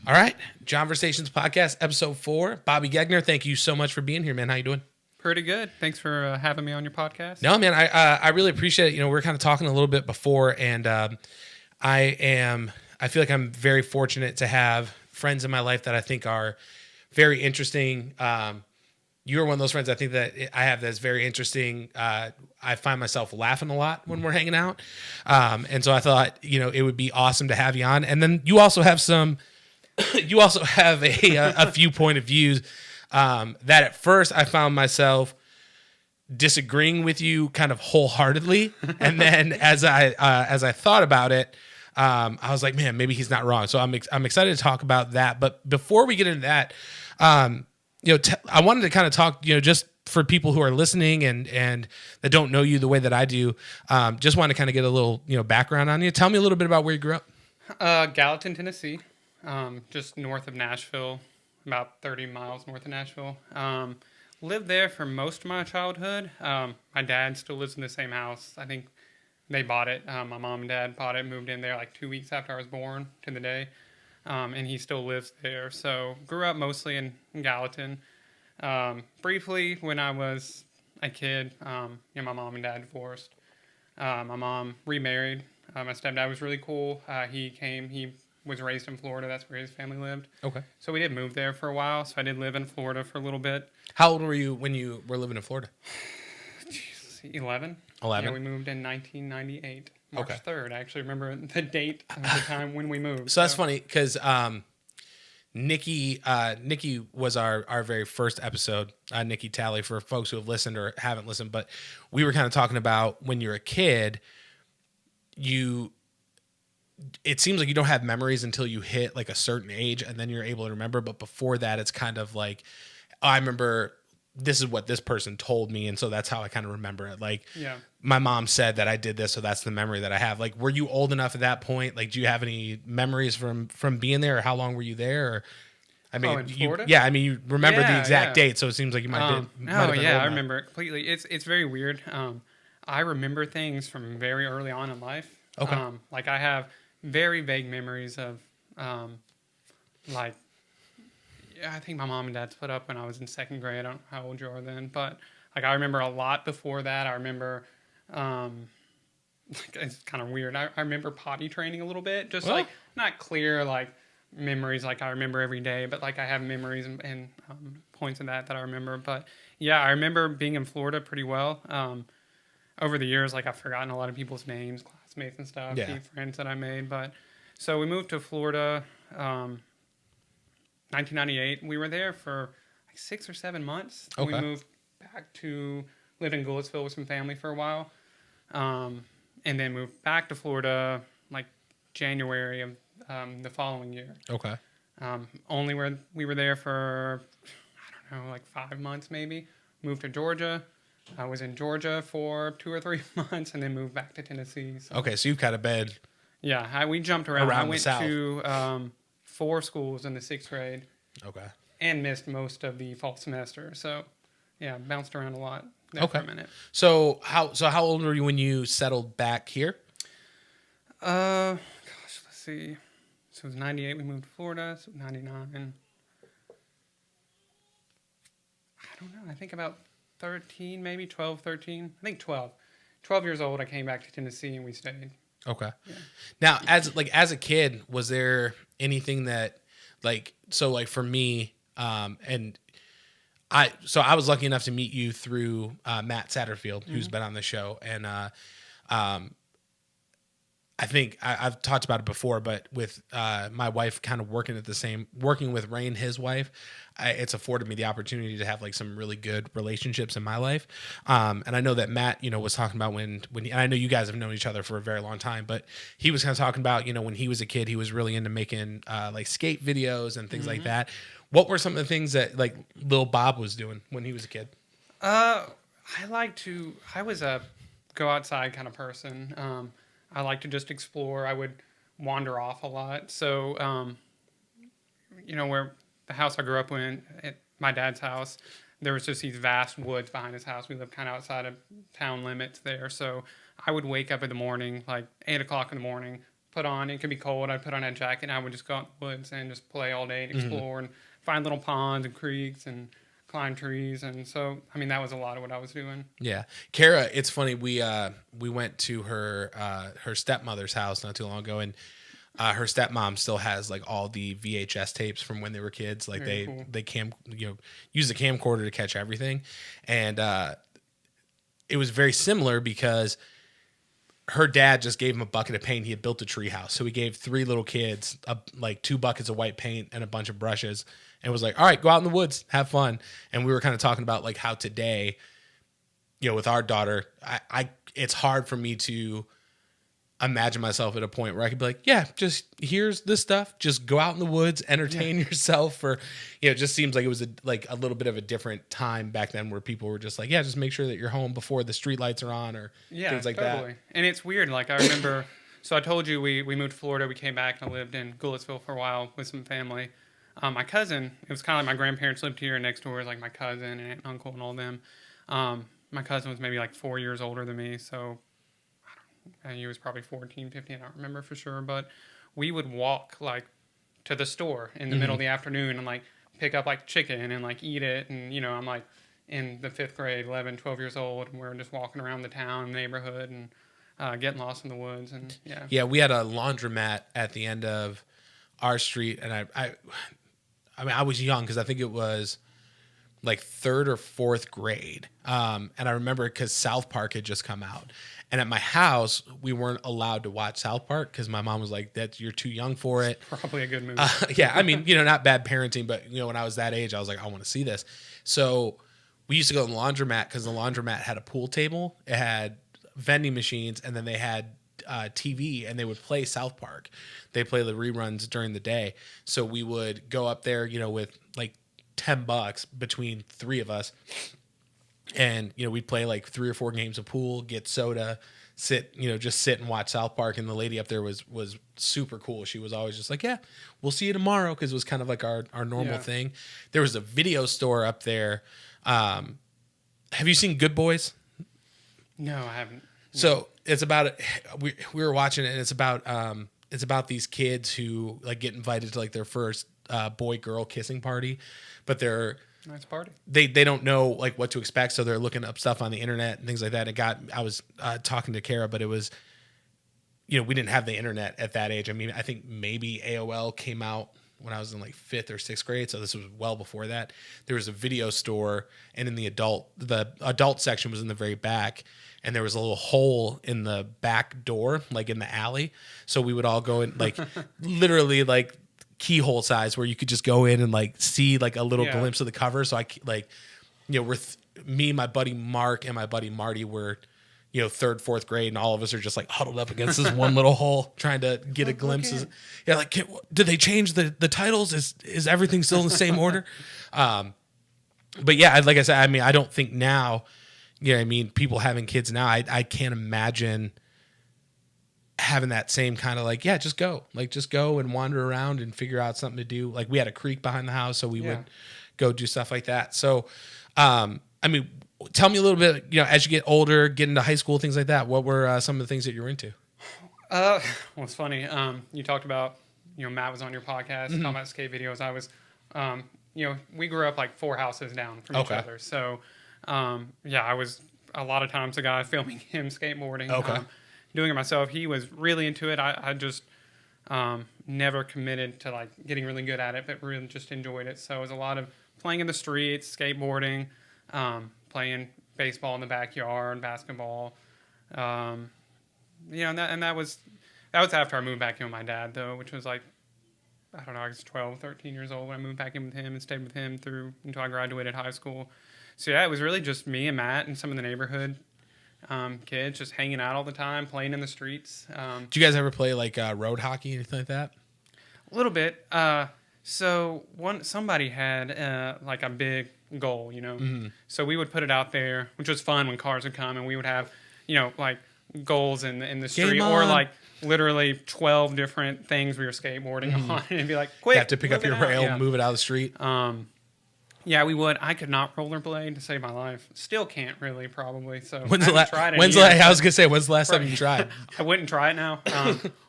All right, Johnversations podcast, episode 4. Bobby Gegner, thank you so much for being here, man. How you doing? Pretty good. Thanks for having me on your podcast. No, man, I really appreciate it. You know, we were kind of talking a little bit before, and I feel like I'm very fortunate to have friends in my life that I think are very interesting. You're one of those friends I think that I have that's very interesting. I find myself laughing a lot when we're hanging out. And so I thought, you know, it would be awesome to have you on. And then you also have a few point of views that at first I found myself disagreeing with you kind of wholeheartedly. And then as I thought about it, I was like, man, maybe he's not wrong. So I'm excited to talk about that. But before we get into that, you know, I wanted to kind of talk, you know, just for people who are listening and that don't know you the way that I do, just want to kind of get a little, you know, background on you. Tell me a little bit about where you grew up. Gallatin, Tennessee, just north of Nashville, about 30 miles north of Nashville. Lived there for most of my childhood. My dad still lives in the same house. I think they bought it. My mom and dad bought it, moved in there like 2 weeks after I was born to the day. And he still lives there. So grew up mostly in Gallatin. Briefly, when I was a kid, my mom and dad divorced. My mom remarried. My stepdad was really cool. He was raised in Florida. That's where his family lived. Okay. So we did move there for a while. So I did live in Florida for a little bit. How old were you when you were living in Florida? 11. 11. Yeah, we moved in 1998. March Okay. 3rd. I actually remember the date of the time when we moved. So that's funny because Nikki was our very first episode. Nikki Talley, for folks who have listened or haven't listened, but we were kind of talking about when you're a kid, it seems like you don't have memories until you hit like a certain age and then you're able to remember. But before that, it's kind of like, I remember this is what this person told me. And so that's how I kind of remember it. Like, yeah. My mom said that I did this, so that's the memory that I have. Like, were you old enough at that point? Like, do you have any memories from being there, or how long were you there? Or, I mean, in Florida? You remember the exact date, so it seems like you might have been I old remember it completely. It's very weird. I remember things from very early on in life. Okay. Like I have very vague memories of, I think my mom and dad split up when I was in second grade. I don't know how old you are then, but like I remember a lot before that. I remember, it's kind of weird. I remember potty training a little bit, just like not clear like memories like I remember every day, but like I have memories and points of that I remember. But yeah, I remember being in Florida pretty well. Over the years, like I've forgotten a lot of people's names, classmates and stuff, friends that I made. But so we moved to Florida, 1998. We were there for like 6 or 7 months. Okay. We moved back to live in Goulitsville with some family for a while, and then moved back to Florida like January of the following year. Okay. We were there for I don't know, like 5 months maybe. Moved to Georgia. I was in Georgia for 2 or 3 months, and then moved back to Tennessee. So. Okay, so you've kind of been we jumped around. I went the South. to 4 schools in the 6th grade. Okay. And missed most of the fall semester. So, yeah, bounced around a lot there for a minute. So how old were you when you settled back here? Let's see. So it was 98 we moved to Florida. So 99. I don't know. I think about 13, maybe 12, 13. I think 12. 12 years old, I came back to Tennessee and we stayed. Okay. Yeah. Now, as a kid, was there anything that for me, and I was lucky enough to meet you through Matt Satterfield, who's been on the show, and I think I've talked about it before, but with my wife kind of working with Rain, his wife, it's afforded me the opportunity to have like some really good relationships in my life. And I know that Matt, was talking about when and I know you guys have known each other for a very long time, but he was kind of talking about, when he was a kid, he was really into making like skate videos and things like that. What were some of the things that like Lil Bob was doing when he was a kid? I was a go outside kind of person. I like to just explore. I would wander off a lot. So, where the house I grew up in, at my dad's house, there was just these vast woods behind his house. We lived kind of outside of town limits there. So I would wake up in the morning, like 8 o'clock in the morning, put on. It could be cold. I'd put on a jacket, and I would just go out in the woods and just play all day and explore and find little ponds and creeks and climb trees. And so, I mean, that was a lot of what I was doing. Yeah. Kara, it's funny. We went to her stepmother's house not too long ago, and her stepmom still has like all the VHS tapes from when they were kids. Like Very cool. they use the camcorder to catch everything. And it was very similar because her dad just gave him a bucket of paint. He had built a tree house. So he gave 3 little kids like 2 buckets of white paint and a bunch of brushes and was like, all right, go out in the woods, have fun. And we were kind of talking about like how today, with our daughter, I it's hard for me to imagine myself at a point where I could be like, yeah, just here's this stuff. Just go out in the woods, entertain yourself. For, it just seems like it was a little bit of a different time back then where people were just like, yeah, just make sure that you're home before the street lights are on or things like that. And it's weird. Like I remember, so I told you we moved to Florida. We came back and I lived in Goulitsville for a while with some family. My cousin, it was kind of like my grandparents lived here, and next door was like my cousin and aunt and uncle and all them. My cousin was maybe like 4 years older than me, so he was probably 14, 15, I don't remember for sure, but we would walk like to the store in the middle of the afternoon and like pick up like chicken and like eat it. And, I'm like in the 5th grade, 11, 12 years old, and we're just walking around the town, neighborhood, and getting lost in the woods. And yeah, we had a laundromat at the end of our street, and I mean, I was young because I think it was like 3rd or 4th grade. And I remember because South Park had just come out. And at my house, we weren't allowed to watch South Park because my mom was like, you're too young for it. Probably a good movie. Yeah, I mean, not bad parenting, but, when I was that age, I was like, I want to see this. So we used to go to the laundromat because the laundromat had a pool table. It had vending machines, and then they had TV, and they would play South Park. They play the reruns during the day. So we would go up there, with like $10 between 3 of us. And, we'd play like 3 or 4 games of pool, get soda, just sit and watch South Park. And the lady up there was super cool. She was always just like, yeah, we'll see you tomorrow. Cause it was kind of like our normal thing. There was a video store up there. Have you seen Good Boys? No, I haven't. So it's about, we were watching it, and it's about these kids who like get invited to like their first boy girl kissing party, but they're, nice party. They don't know like what to expect, so they're looking up stuff on the internet and things like that. I was talking to Kara, but it was, we didn't have the internet at that age. I mean, I think maybe AOL came out when I was in like 5th or 6th grade, so this was well before that. There was a video store, and in the adult section was in the very back, and there was a little hole in the back door, like in the alley. So we would all go in, like literally like keyhole size, where you could just go in and like see like a little glimpse of the cover. So me, my buddy Mark, and my buddy Marty were, 3rd, 4th grade, and all of us are just like huddled up against this one little hole trying to get a glimpse. Yeah, like, did they change the titles? Is everything still in the same order? But yeah, like I said, I mean, I don't think now, people having kids now, I can't imagine having that same kind of like, yeah, just go and wander around and figure out something to do. Like we had a creek behind the house, so we would go do stuff like that. So, I mean, tell me a little bit, as you get older, get into high school, things like that, what were some of the things that you were into? Well, it's funny. You talked about, Matt was on your podcast talking about skate videos. I was, we grew up like 4 houses down from each other. So, I was a lot of times the guy filming him skateboarding. Okay. Doing it myself. He was really into it. I just never committed to like getting really good at it, but really just enjoyed it. So it was a lot of playing in the streets, skateboarding, playing baseball in the backyard, basketball. And that was after I moved back in with my dad, though, which was like, I don't know, I was 12, 13 years old when I moved back in with him and stayed with him until I graduated high school. So yeah, it was really just me and Matt and some of the neighborhood kids just hanging out all the time, playing in the streets. Do you guys ever play like road hockey, anything like that? A little bit. So somebody had like a big goal, So we would put it out there, which was fun when cars would come, and we would have, like goals in the street, or like literally 12 different things we were skateboarding on, and be like, quick, you have to pick up your rail, move it out of the street. Yeah, we would. I could not rollerblade to save my life. Still can't really, probably. So When's I the haven't tried it when's in the years, I was gonna say, when's the last time Right. you tried? I wouldn't try it now.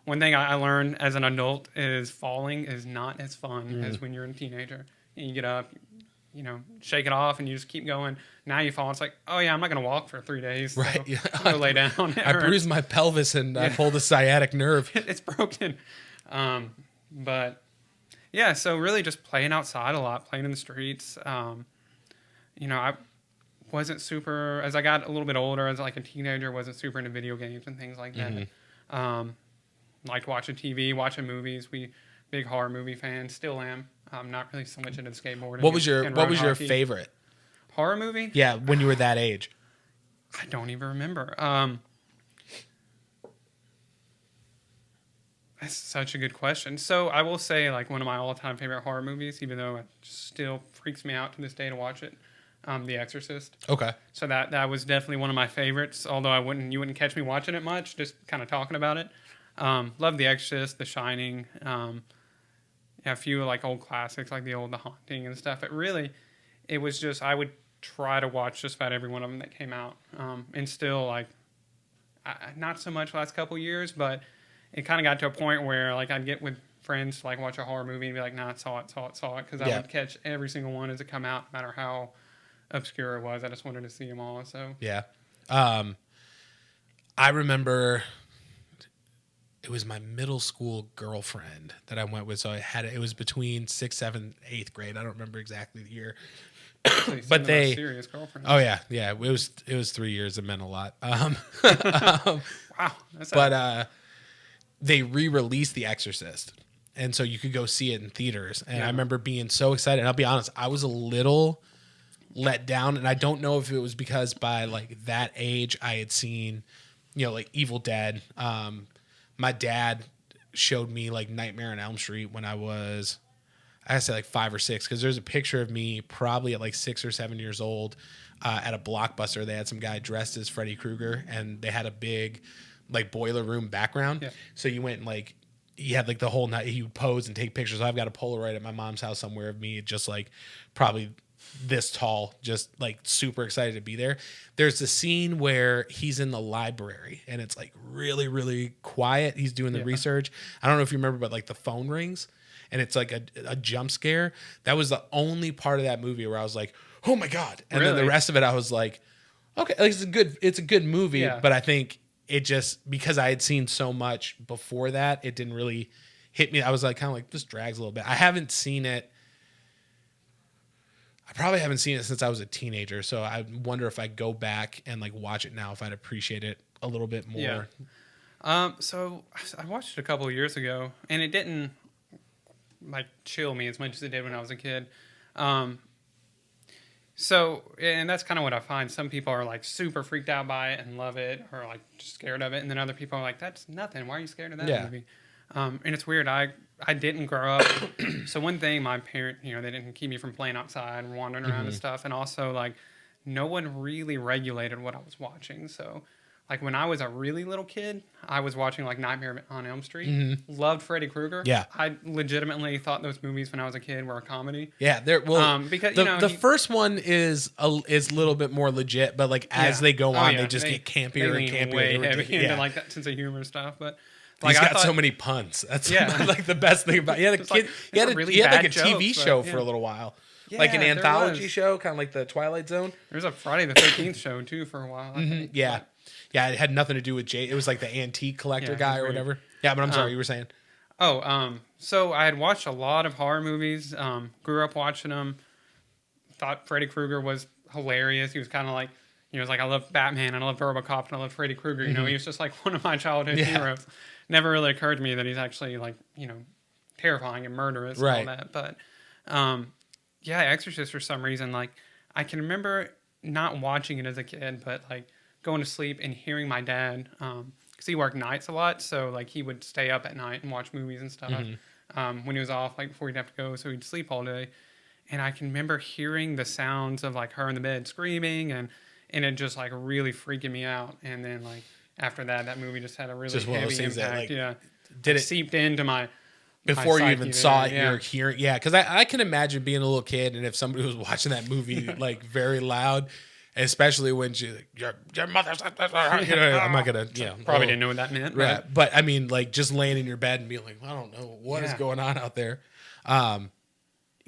One thing I learned as an adult is falling is not as fun as when you're a teenager. You get up, shake it off, and you just keep going. Now you fall. It's like, oh yeah, I'm not gonna walk for 3 days. So Right. Yeah. Go lay down. I bruised my pelvis and I pulled a sciatic nerve. It's broken. But yeah, so really just playing outside a lot, playing in the streets. I wasn't super, as I got a little bit older, as like a teenager, wasn't super into video games and things like that. Liked watching TV, watching movies. Big horror movie fans, still am. Not really so much into skateboarding. What was your hockey. favorite Horror movie? Yeah, when you were that age. I don't even remember. That's such a good question. So I will say, like, one of my all-time favorite horror movies, even though it still freaks me out to this day to watch it, The Exorcist. Okay. So that was definitely one of my favorites. Although you wouldn't catch me watching it much, just kind of talking about it. Love The Exorcist, The Shining. A few like old classics like The Haunting and stuff. It was just, I would try to watch just about every one of them that came out. And still, like, not so much last couple years, but it kind of got to a point where, like, I'd get with friends to, like, watch a horror movie and be like, nah, saw it, because I would catch every single one as it come out, no matter how obscure it was. I just wanted to see them all. So yeah, I remember it was my middle school girlfriend that I went with. So it was between 6th, 7th, 8th grade. I don't remember exactly the year. But they serious girlfriend. Oh yeah. It was 3 years. It meant a lot. Wow. They re-released The Exorcist, and so you could go see it in theaters. And I remember being so excited. And I'll be honest, I was a little let down, and I don't know if it was because by like that age I had seen, like Evil Dead. My dad showed me like Nightmare on Elm Street when I say like 5 or 6, because there's a picture of me probably at like 6 or 7 years old at a Blockbuster. They had some guy dressed as Freddy Krueger, and they had a big like boiler room background. Yeah. So you went and like, he had like the whole night, he would pose and take pictures. So I've got a Polaroid at my mom's house somewhere of me just like probably this tall, just like super excited to be there. There's a scene where he's in the library and it's like really, really quiet. He's doing the research. I don't know if you remember, but like the phone rings and it's like a jump scare. That was the only part of that movie where I was like, oh my God. And then the rest of it, I was like, okay, like it's a good movie, but I think it just, because I had seen so much before that, it didn't really hit me. I was like, kind of like, this drags a little bit. I probably haven't seen it since I was a teenager. So I wonder if I go back and like watch it now, if I'd appreciate it a little bit more. Yeah. So I watched it a couple of years ago, and it didn't like chill me as much as it did when I was a kid. So, and that's kind of what I find. Some people are like super freaked out by it and love it, or like just scared of it. And then other people are like, that's nothing. Why are you scared of that movie? And it's weird. I didn't grow up. So one thing, my parent, they didn't keep me from playing outside and wandering around and stuff. And also, like, no one really regulated what I was watching. So, like, when I was a really little kid, I was watching, like, Nightmare on Elm Street. Loved Freddy Krueger. Yeah. I legitimately thought those movies when I was a kid were a comedy. Yeah. Because, the first one is a little bit more legit, but, like, as they go on, they just get campier and campier. Way heavy into, like, that sense of humor stuff. But like, he's got so many puns. That's like the best thing about it. He had like a TV show for a little while. Yeah, like an anthology show, kind of like the Twilight Zone. There's a Friday the 13th show, too, for a while. I think. Yeah. Yeah, it had nothing to do with Jay. It was like the antique collector guy or whatever. Yeah, but I'm sorry, you were saying. So I had watched a lot of horror movies, grew up watching them, thought Freddy Krueger was hilarious. He was kind of like, he was like, I love Batman, and I love RoboCop, and I love Freddy Krueger. He was just like one of my childhood heroes. Never really occurred to me that he's actually like, terrifying and murderous and all that. But, Exorcist for some reason, like, I can remember not watching it as a kid, but like, going to sleep and hearing my dad, because he worked nights a lot, so like he would stay up at night and watch movies and stuff when he was off, like before he'd have to go, so he'd sleep all day. And I can remember hearing the sounds of like her in the bed screaming, and it just like really freaking me out. And then like after that movie just had a really heavy impact. Did it seeped into my before you psyche even saw it, there, you're hearing. Yeah, because I can imagine being a little kid, and if somebody was watching that movie like very loud, especially when she like, your mother's, I'm not gonna, Probably didn't know what that meant. Yeah, Right? but I mean, like just laying in your bed and being like, I don't know what is going on out there.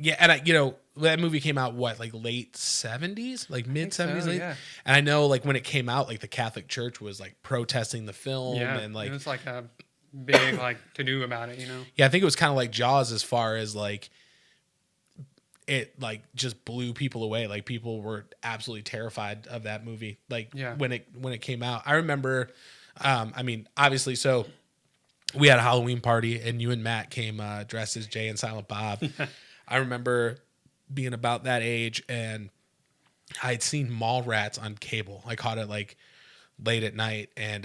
Yeah, and that movie came out like late 70s, like mid 70s, Yeah. and I know like when it came out, like the Catholic Church was like protesting the film, Yeah, and like it was like a big like to do about it. yeah, I think it was kind of like Jaws as far as like it like just blew people away. Like people were absolutely terrified of that movie. Like when it came out, I remember. I mean, obviously, so we had a Halloween party, and you and Matt came dressed as Jay and Silent Bob. I remember being about that age, and I had seen Mallrats on cable. I caught it like late at night, and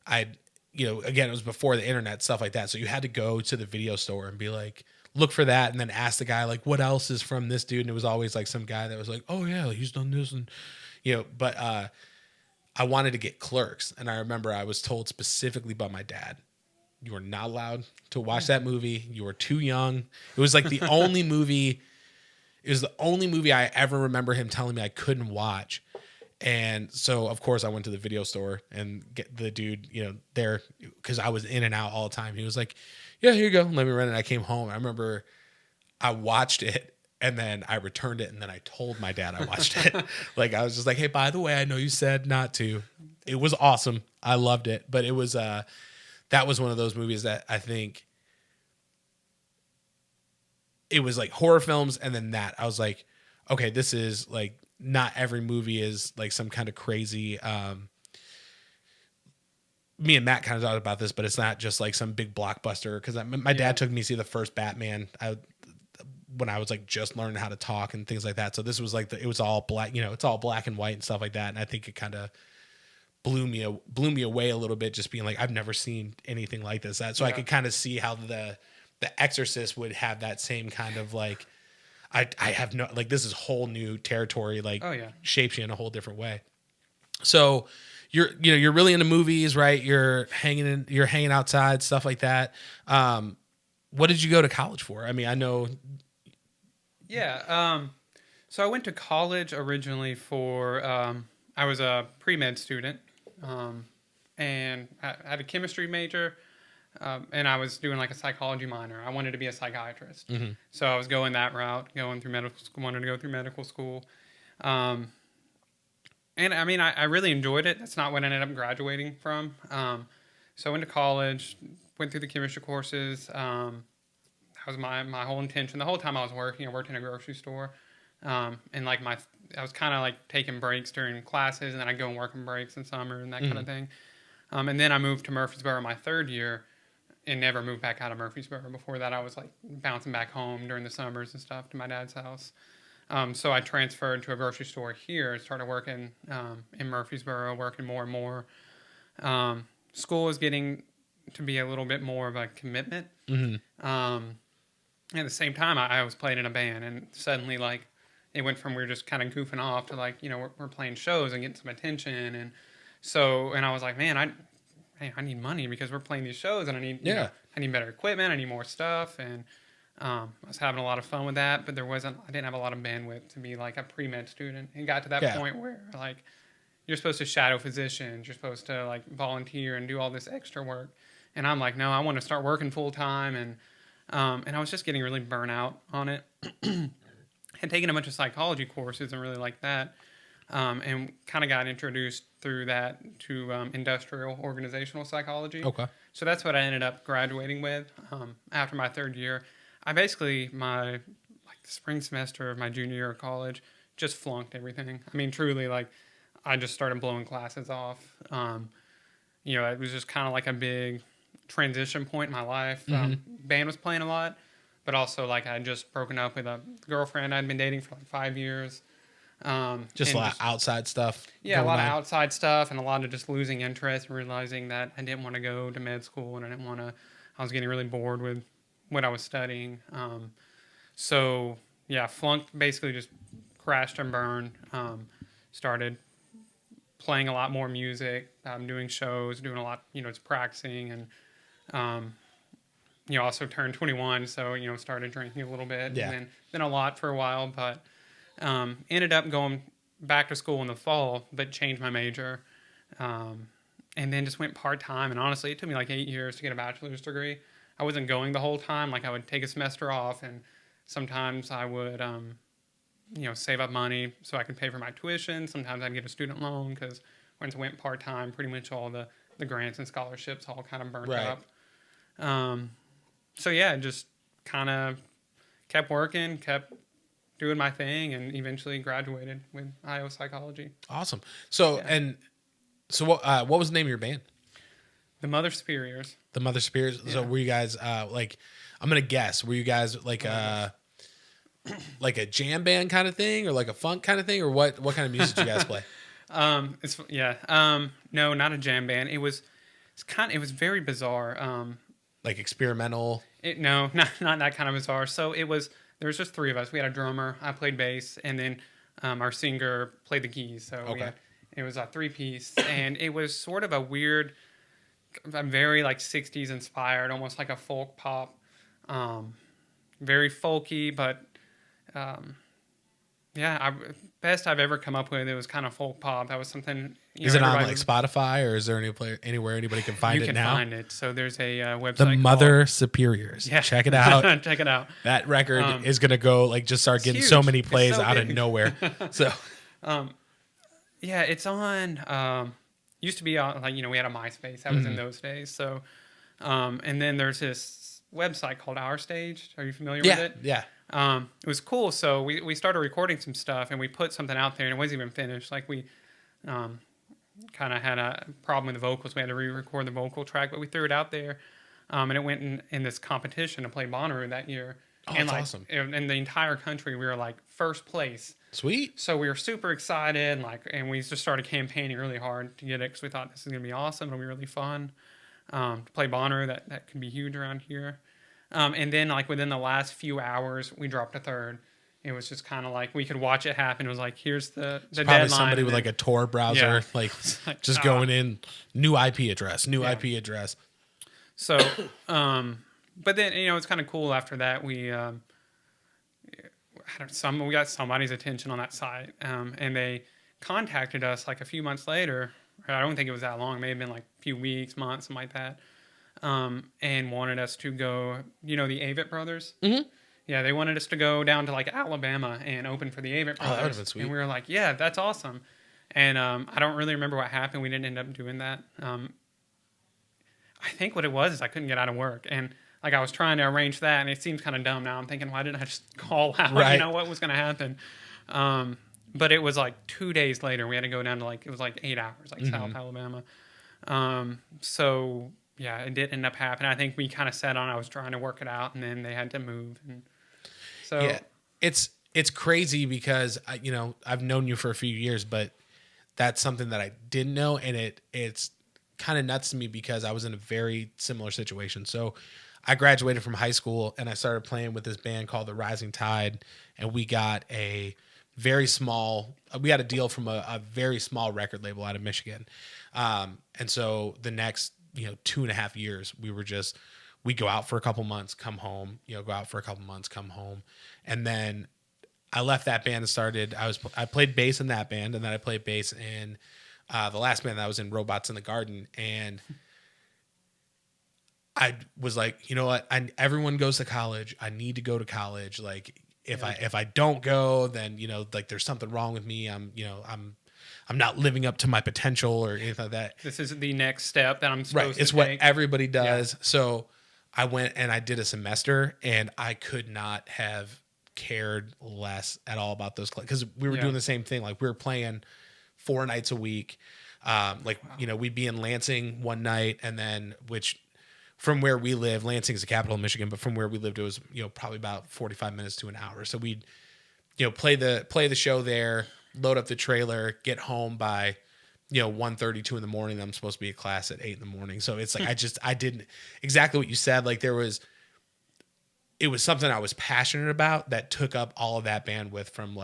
I'd again, it was before the internet, stuff like that. So you had to go to the video store and be like, look for that, and then ask the guy like, what else is from this dude? And it was always like some guy that was like, oh yeah, he's done this, and but I wanted to get Clerks, and I remember I was told specifically by my dad, you are not allowed to watch that movie. You are too young. It was like the only movie. It was the only movie I ever remember him telling me I couldn't watch. And so, of course, I went to the video store and get the dude, there, because I was in and out all the time. He was like, yeah, here you go. Let me rent it. I came home. I remember I watched it, and then I returned it, and then I told my dad I watched it. Like, I was just like, hey, by the way, I know you said not to. It was awesome. I loved it. But it was, that was one of those movies that I think it was like horror films. And then that I was like, okay, this is like, not every movie is like some kind of crazy, me and Matt kind of talked about this, but it's not just like some big blockbuster. Cause my dad took me to see the first Batman when I was like just learning how to talk and things like that. So this was like, it was all black, it's all black and white and stuff like that. And I think it kind of blew me away a little bit, just being like, I've never seen anything like this. So I could kind of see how the Exorcist would have that same kind of like, I have no, like, this is whole new territory, like shapes you in a whole different way. So you're really into movies, right? You're hanging outside, stuff like that. What did you go to college for? I mean, I know. Yeah. So I went to college originally for, I was a pre-med student. And I had a chemistry major, and I was doing like a psychology minor. I wanted to be a psychiatrist. Mm-hmm. So I was going that route, wanted to go through medical school. And I mean, I really enjoyed it. That's not what I ended up graduating from. So I went to college, went through the chemistry courses. That was my whole intention. The whole time I was working, I worked in a grocery store. And like I was kind of like taking breaks during classes, and then I'd go and work on breaks in summer and that kind of thing. And then I moved to Murfreesboro my third year and never moved back out of Murfreesboro. Before that, I was like bouncing back home during the summers and stuff to my dad's house. So I transferred to a grocery store here and started working in Murfreesboro, working more and more. School was getting to be a little bit more of a commitment. Mm-hmm. At the same time, I was playing in a band, and suddenly like it went from we were just kind of goofing off to like, we're playing shows and getting some attention. And I was like, man, I need money because we're playing these shows, and I need, I need better equipment. I need more stuff. And I was having a lot of fun with that, but I didn't have a lot of bandwidth to be like a pre-med student. And got to that point where like, you're supposed to shadow physicians. You're supposed to like volunteer and do all this extra work. And I'm like, no, I want to start working full time. And I was just getting really burnt out on it. Had taken a bunch of psychology courses and really liked that. And kind of got introduced through that to industrial organizational psychology. Okay. So that's what I ended up graduating with after my third year. I basically, the spring semester of my junior year of college, just flunked everything. I mean, truly, like, I just started blowing classes off. It was just kind of like a big transition point in my life. Band was playing a lot, but also like I had just broken up with a girlfriend I'd been dating for like 5 years. Just a lot of outside stuff. Yeah, a lot of outside stuff, and a lot of just losing interest and realizing that I didn't want to go to med school, and I was getting really bored with what I was studying. Flunked, basically just crashed and burned. Started playing a lot more music, doing shows, doing a lot, just practicing, and also turned 21, so started drinking a little bit, Yeah. and then a lot for a while, but ended up going back to school in the fall, but changed my major, and then just went part time. And honestly, it took me like 8 years to get a bachelor's degree. I wasn't going the whole time; like I would take a semester off, and sometimes I would save up money so I could pay for my tuition. Sometimes I'd get a student loan because once I went part time, pretty much all the grants and scholarships all kind of burnt Right. up. So yeah, just kind of kept working, kept doing my thing, and eventually graduated with IO psychology. Awesome. So what was the name of your band? The Mother Superiors. The Mother Superiors. So were you guys like? I'm gonna guess. Were you guys like like a jam band kind of thing, or like a funk kind of thing, or what? What kind of music did you guys play? No, not a jam band. It was very bizarre. Like experimental. No, not that kind of bizarre. So there was just three of us. We had a drummer, I played bass, and then our singer played the keys. So it was a 3-piece, and it was sort of a weird, very like 60s inspired, almost like a folk pop, very folky, but best I've ever come up with. It was kind of folk pop. That was something. Is it on like Spotify, or is there anywhere anybody can find it now? You can find it. So there's a website. The Mother Superiors. Yeah. Check it out. Check it out. That record is gonna go like just start getting huge. so many plays so out of big. nowhere. So it's on. Used to be on we had a MySpace. That was in those days. So, and then there's this website called Our Stage. Are you familiar with it? Yeah. It was cool. So we started recording some stuff, and we put something out there, and it wasn't even finished. Like we kind of had a problem with the vocals. We had to re-record the vocal track, but we threw it out there, and it went in this competition to play Bonnaroo that year. Oh, and that's awesome. In the entire country, we were like first place. Sweet. So we were super excited, and we just started campaigning really hard to get it because we thought this is gonna be awesome. It'll be really fun to play Bonnaroo. That could be huge around here. And then within the last few hours, we dropped a third. It was just kind of like we could watch it happen. It was like, here's the Probably deadline. somebody with like a Tor browser, like just going in new IP address. So, but then it's kind of cool. After that, we we got somebody's attention on that site, and they contacted us like a few months later. I don't think it was that long. It may have been like a few weeks, months, something like that. And wanted us to go, the Avett Brothers. Mm-hmm. Yeah, they wanted us to go down to like Alabama and open for the Avett Brothers. Oh, that would have been sweet. And we were like, yeah, that's awesome. And I don't really remember what happened. We didn't end up doing that. I think what it was is I couldn't get out of work. And I was trying to arrange that, and it seems kind of dumb now. I'm thinking, why didn't I just call out? Right. What was going to happen? But it was like 2 days later. We had to go down to it was like 8 hours, South Alabama. So yeah, it did end up happening. I think we kind of set on. I was trying to work it out, and then they had to move. And so yeah, it's crazy because I've known you for a few years, but that's something that I didn't know, and it's kind of nuts to me because I was in a very similar situation. So I graduated from high school and I started playing with this band called the Rising Tide, and we got a deal from a very small record label out of Michigan. And so the next 2.5 years, we go out for a couple months, come home, go out for a couple months, come home. And then I left that band and started, I played bass in that band, and then I played bass in the last band that I was in, Robots in the Garden. And I was like, you know what? Everyone goes to college. I need to go to college. Like if I don't go, then, there's something wrong with me. I'm not living up to my potential or anything like that. This is the next step that I'm supposed to It's take. what everybody does. Yeah. So I went and I did a semester, and I could not have cared less at all about those because we were doing the same thing. Like we were playing 4 nights a week. We'd be in Lansing one night, and then from where we live, Lansing is the capital of Michigan, but from where we lived, it was probably about 45 minutes to an hour. So we'd play the show there, load up the trailer, get home by 1:30, 2 in the morning. I'm supposed to be at class at 8 in the morning. So it's like I didn't exactly what you said. Like it was something I was passionate about that took up all of that bandwidth from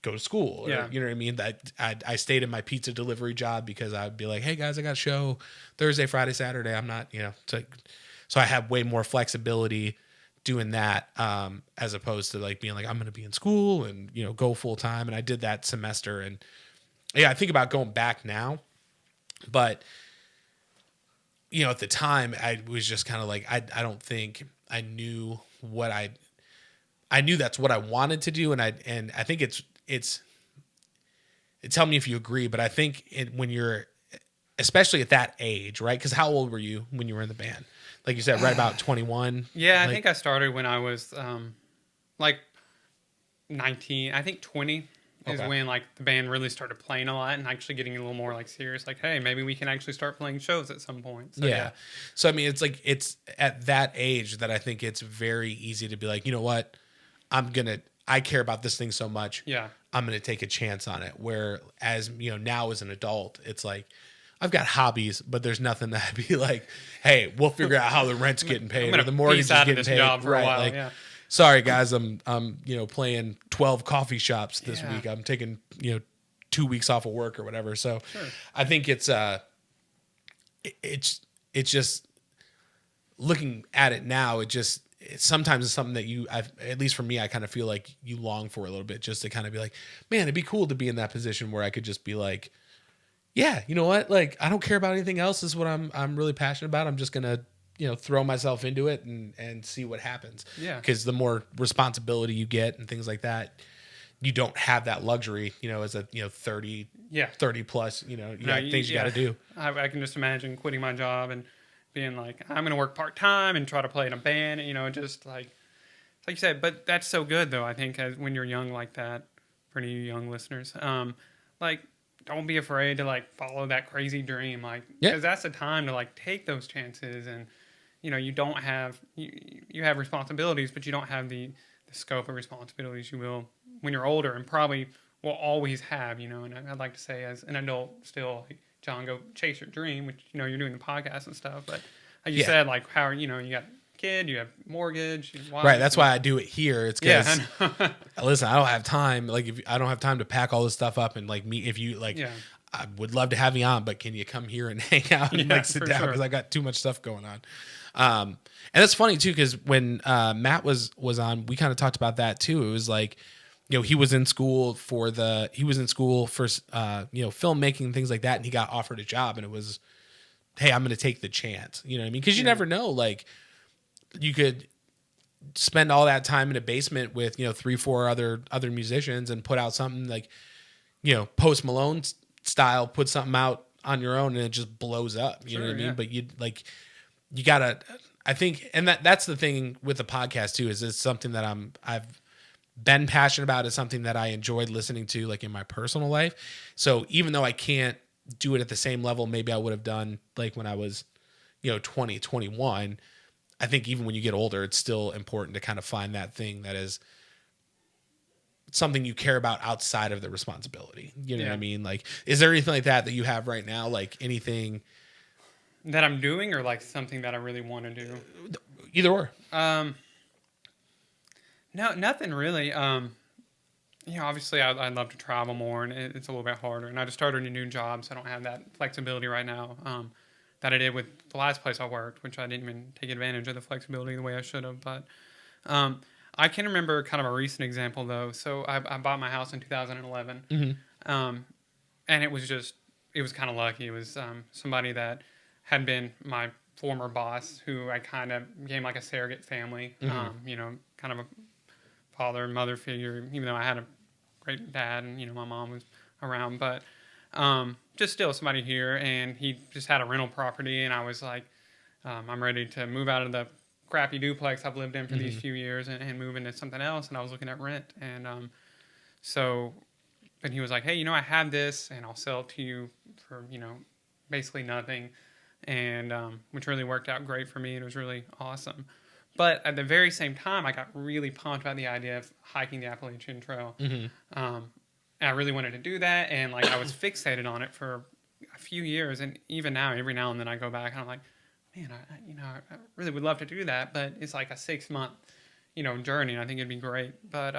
go to school. Or, you know what I mean? That I stayed in my pizza delivery job because I'd be like, hey guys, I got a show Thursday, Friday, Saturday. I'm not, So I have way more flexibility doing that, as opposed to like being like, I'm going to be in school and, you know, go full time. And I did that semester. And yeah, I think about going back now, but you know, at the time I was just kind of like, I don't think I knew what I knew that's what I wanted to do. And I think tell me if you agree, but I think when you're, especially at that age, right? Because how old were you when you were in the band? Like you said, right about 21. Yeah, I like, think I started when I was like 19. I think 20 is Okay. when like the band really started playing a lot and actually getting a little more like serious. Like, hey, maybe we can actually start playing shows at some point. So, yeah. So I mean, it's like it's at that age that I think it's very easy to be like, you know what, I care about this thing so much. Yeah. I'm gonna take a chance on it. Where as you know, now as an adult, it's like I've got hobbies, but there's nothing that I'd be like, hey, we'll figure out how the rent's getting paid or the mortgage is out of getting this paid. job for a Right. while. Like, Yeah. sorry guys, I'm you know, playing 12 coffee shops this Yeah. week. I'm taking, you know, 2 weeks off of work or whatever. So Sure. I think it's just looking at it now, sometimes it's something that at least for me, I kind of feel like you long for a little bit, just to kind of be like, man, it'd be cool to be in that position where I could just be like, yeah, you know what? Like, I don't care about anything else. This is what I'm really passionate about. I'm just going to, you know, throw myself into it and see what happens. Yeah. Because the more responsibility you get and things like that, you don't have that luxury, you know, as a, you know, 30 plus, you know, you got things you got to do. I can just imagine quitting my job and being like, I'm going to work part-time and try to play in a band, you know, just like you said, but that's so good though. I think when you're young like that, for any young listeners, like, don't be afraid to like follow that crazy dream. Like, because that's the time to like take those chances. And, you know, you don't have, you have responsibilities, but you don't have the scope of responsibilities you will when you're older and probably will always have, you know. And I'd like to say as an adult still, like, John, go chase your dream, which, you know, you're doing the podcast and stuff. But like you said, like how, you know, you got a kid, you have mortgage, wife, right. That's why I do it here. It's because, yeah, listen, I don't have time. Like, if I don't have time to pack all this stuff up and like if you like, I would love to have you on, but can you come here and hang out and like sit down? Because I got too much stuff going on. And that's funny too, because when Matt was on, we kind of talked about that too. It was like, you know, he was in school for you know, filmmaking and things like that, and he got offered a job, and it was, hey, I'm going to take the chance. You know what I mean? Because you never know. Like, you could spend all that time in a basement with, you know, 3-4 other musicians and put out something like, you know, Post Malone style, put something out on your own and it just blows up. You know what I mean? But you gotta, I think, and that's the thing with the podcast too, is it's something that I've been passionate about. It's something that I enjoyed listening to, like, in my personal life. So even though I can't do it at the same level maybe I would have done like when I was, you know, 20, 21, I think even when you get older, it's still important to kind of find that thing that is something you care about outside of the responsibility. You know what I mean? Like, is there anything like that you have right now? Like anything that I'm doing, or like something that I really want to do? Either or. No, nothing really. You know, obviously I'd love to travel more, and it's a little bit harder. And I just started a new job, so I don't have that flexibility right now that I did with the last place I worked, which I didn't even take advantage of the flexibility the way I should have. But I can remember kind of a recent example, though. So I bought my house in 2011, and it was kind of lucky. It was somebody that had been my former boss, who I kind of became like a surrogate family, you know, kind of a father and mother figure, even though I had a great dad and, you know, my mom was around, but just still somebody here. And he just had a rental property, and I was like, I'm ready to move out of the crappy duplex I've lived in for these few years and move into something else. And I was looking at rent. And so then he was like, hey, you know, I have this and I'll sell it to you for, you know, basically nothing. And which really worked out great for me. It was really awesome. But at the very same time, I got really pumped about the idea of hiking the Appalachian Trail. And I really wanted to do that. And like, I was fixated on it for a few years. And even now, every now and then I go back and I'm like, man, I really would love to do that. But it's like a 6-month, you know, journey. And I think it'd be great. But,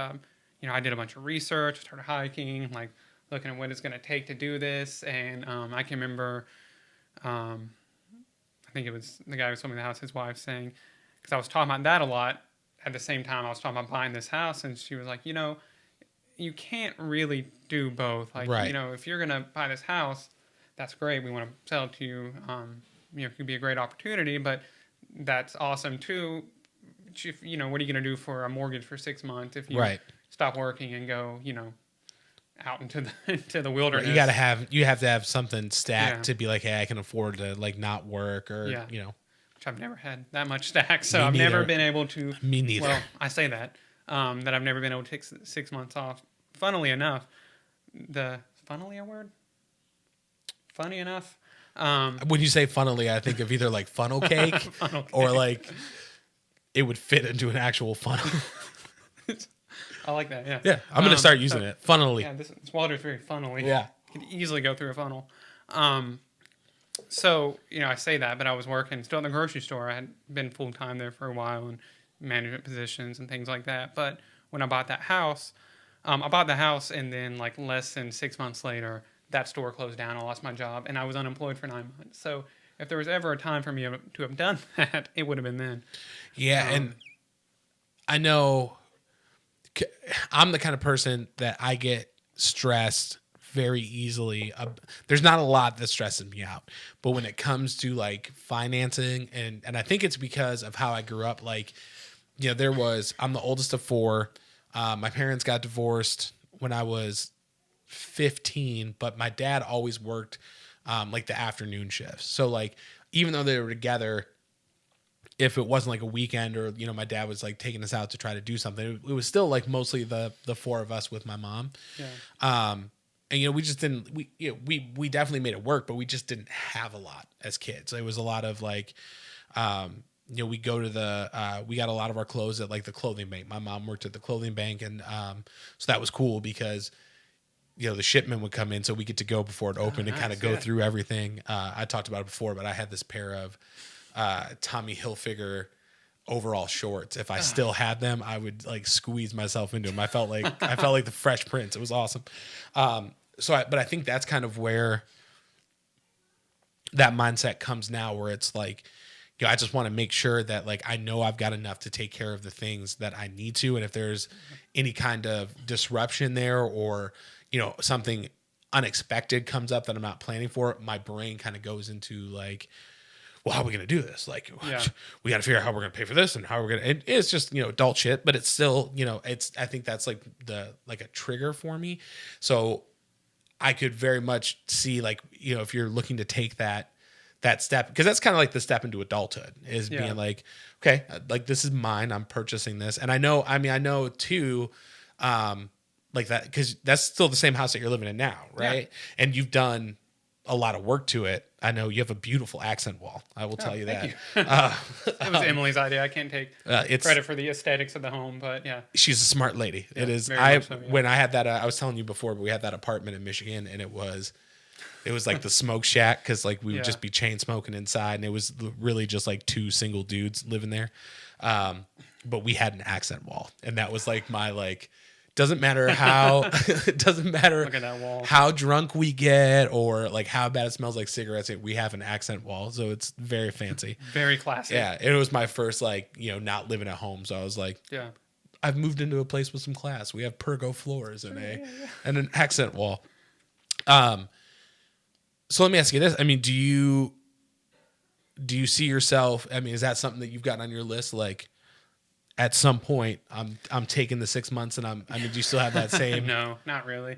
you know, I did a bunch of research, started hiking, like looking at what it's going to take to do this. And I can remember, I think it was the guy who sold me the house, his wife, saying, because I was talking about that a lot. At the same time, I was talking about buying this house, and she was like, you can't really do both. Like, Right. if you're gonna buy this house, that's great. We want to sell it to you. It could be a great opportunity, but that's awesome too. If, what are you gonna do for a mortgage for 6 months if you Right. stop working and go, out into the into the wilderness? You have to have something stacked to be like, hey, I can afford to like not work or Which I've never had that much stack, so Me I've never neither. been able to. Me neither. Well, I say that that I've never been able to take 6 months off. Funnily enough, funnily a word? Funny enough. When you say funnily, I think of either like funnel cake, Funnel cake. or like it would fit into an actual funnel. I like that. Yeah. Yeah, I'm gonna start using it. Funnily. Yeah, this water is very funnily. Yeah. Could easily go through a funnel. So, I say that, but I was working still at the grocery store. I had been full time there for a while in management positions and things like that. But when I bought that house, and then like less than 6 months later, that store closed down. I lost my job and I was unemployed for 9 months. So if there was ever a time for me to have done that, it would have been then. Yeah, and I know I'm the kind of person that I get stressed very easily. There's not a lot that stresses me out, but when it comes to like financing, and I think it's because of how I grew up. Like, I'm the oldest of four. My parents got divorced when I was 15, but my dad always worked like the afternoon shifts. So like, even though they were together, if it wasn't like a weekend or, my dad was like taking us out to try to do something, it was still like mostly the four of us with my mom. Yeah. And, we just didn't, we definitely made it work, but we just didn't have a lot as kids. It was a lot of like, we go to we got a lot of our clothes at like the clothing bank. My mom worked at the clothing bank. And so that was cool because, the shipment would come in, so we get to go before it opened and kind of go through everything. I talked about it before, but I had this pair of Tommy Hilfiger overall shorts. If I still had them, I would like squeeze myself into them. I felt like the Fresh Prince. It was awesome. But I think that's kind of where that mindset comes now, where it's like, I just want to make sure that like I know I've got enough to take care of the things that I need to, and if there's any kind of disruption there or something unexpected comes up that I'm not planning for, my brain kind of goes into like, well, how are we going to do this? Like, we got to figure out how we're going to pay for this and how we're going to, it's just, adult shit, but it's still, I think that's like a trigger for me. So I could very much see like, if you're looking to take that step, because that's kind of like the step into adulthood is being like, okay, like this is mine. I'm purchasing this. And I know too, like that, because that's still the same house that you're living in now, right? Yeah. And you've done a lot of work to it. I know you have a beautiful accent wall. I will tell you that. It was Emily's idea. I can't take credit for the aesthetics of the home, but yeah. She's a smart lady. Yeah, it is. When I had that, I was telling you before, but we had that apartment in Michigan, and it was like the smoke shack, because like we would just be chain smoking inside, and it was really just like two single dudes living there. But we had an accent wall, and that was like my like. Doesn't matter how it doesn't matter Look at that wall. How drunk we get or like how bad it smells like cigarettes. We have an accent wall, so it's very fancy, very classy. Yeah, it was my first like not living at home, so I was like, I've moved into a place with some class. We have pergo floors and and an accent wall. So let me ask you this: I mean, do you see yourself? I mean, is that something that you've got on your list, like? At some point, I'm taking the 6 months, and do you still have that same? No, not really.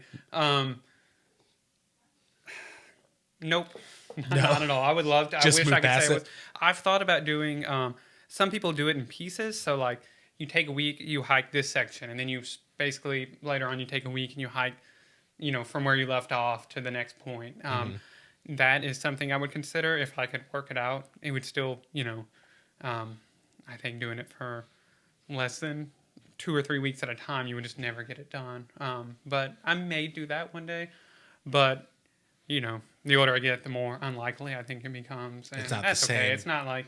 Nope, No. Not at all. I would love to. Just I wish move I could past say it. it was. I've thought about doing. Some people do it in pieces. So like, you take a week, you hike this section, and then you basically later on you take a week and you hike, from where you left off to the next point. That is something I would consider if I could work it out. It would still, I think doing it for less than 2 or 3 weeks at a time, you would just never get it done. But I may do that one day. But, the older I get, the more unlikely I think it becomes. And it's not that's the same. okay. It's not like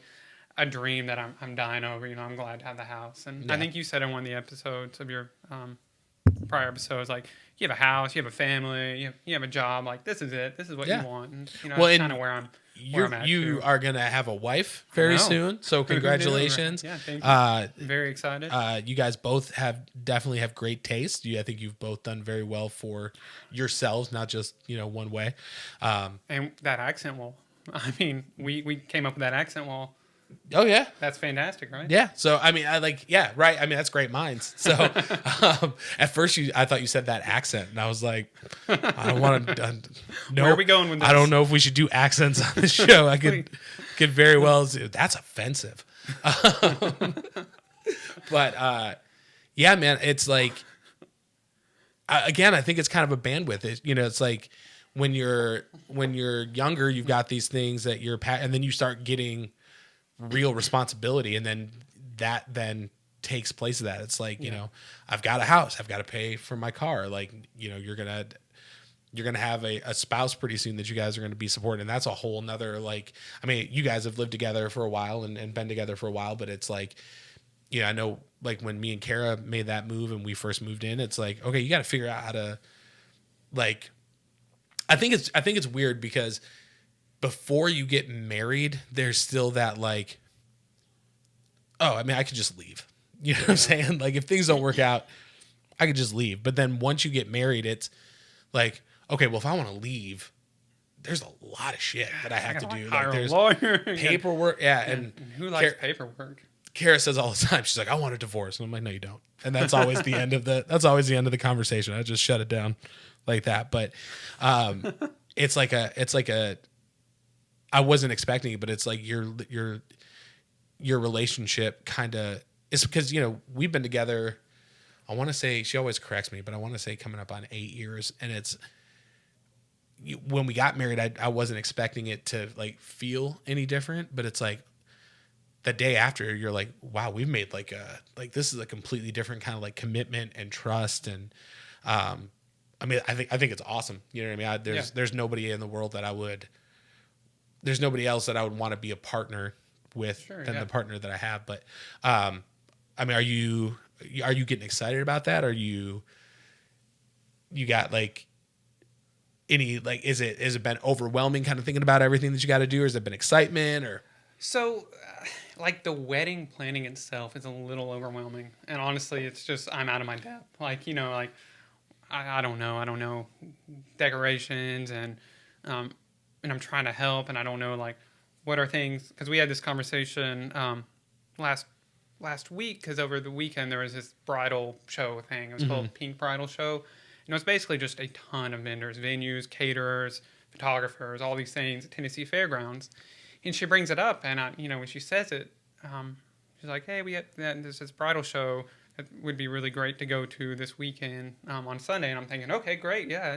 a dream that I'm dying over. I'm glad to have the house. And I think you said in one of the episodes of your prior episodes, like, you have a house, you have a family, you have a job. Like, this is it. This is what you want. And, that's kind of where I'm you are gonna have a wife very soon, so congratulations. Yeah, thank you. Very excited. You guys both definitely have great taste. I think you've both done very well for yourselves, not just one way. And that accent wall. I mean, we came up with that accent wall. Oh yeah, that's fantastic, right? Yeah. So I mean, right. I mean, that's great minds. So at first, I thought you said that accent, and I was like, I don't want to. No, where are we going with this? I don't know if we should do accents on the show. I could very well. That's offensive. But yeah, man, it's like again, I think it's kind of a bandwidth. It's like when you're younger, you've got these things that and then you start getting real responsibility, and then that takes place of that. It's like, I've got a house, I've got to pay for my car. Like, you're gonna have a spouse pretty soon that you guys are going to be supporting, and that's a whole nother, like, I mean, you guys have lived together for a while and been together for a while, but it's like, I know, like, when me and Kara made that move and we first moved in, it's like, okay, you got to figure out how to, like, I think it's weird because before you get married, there's still that, like, oh, I mean, I could just leave. You know what I'm saying? Like, if things don't work out, I could just leave. But then once you get married, it's like, okay, well, if I want to leave, there's a lot of shit that I have to do. Like, there's lawyer. paperwork. Yeah. And who likes paperwork? Kara says all the time, she's like, I want a divorce. And I'm like, no, you don't. And that's always the end of the conversation. I just shut it down like that. But it's like a I wasn't expecting it, but it's like your relationship kind of, it's because, we've been together, I want to say, she always corrects me, but I want to say coming up on 8 years. And it's, when we got married, I wasn't expecting it to, like, feel any different, but it's like the day after, you're like, wow, we've made this is a completely different kind of, like, commitment and trust. And, I mean, I think it's awesome. You know what I mean? There's nobody in the world there's nobody else that I would want to be a partner with than the partner that I have. But, I mean, are you getting excited about that? Are you got, like, any, like, is it been overwhelming kind of thinking about everything that you got to do? Or has it been excitement or? So, like, the wedding planning itself is a little overwhelming. And honestly, it's just, I'm out of my depth. Like, like, I don't know decorations and I'm trying to help, and I don't know, like, what are things, because we had this conversation last week, because over the weekend there was this bridal show thing. It was called Pink Bridal Show, and it was basically just a ton of vendors, venues, caterers, photographers, all these things at Tennessee Fairgrounds. And she brings it up, and when she says it, she's like, hey, we got this bridal show that would be really great to go to this weekend on Sunday. And I'm thinking, okay, great, yeah.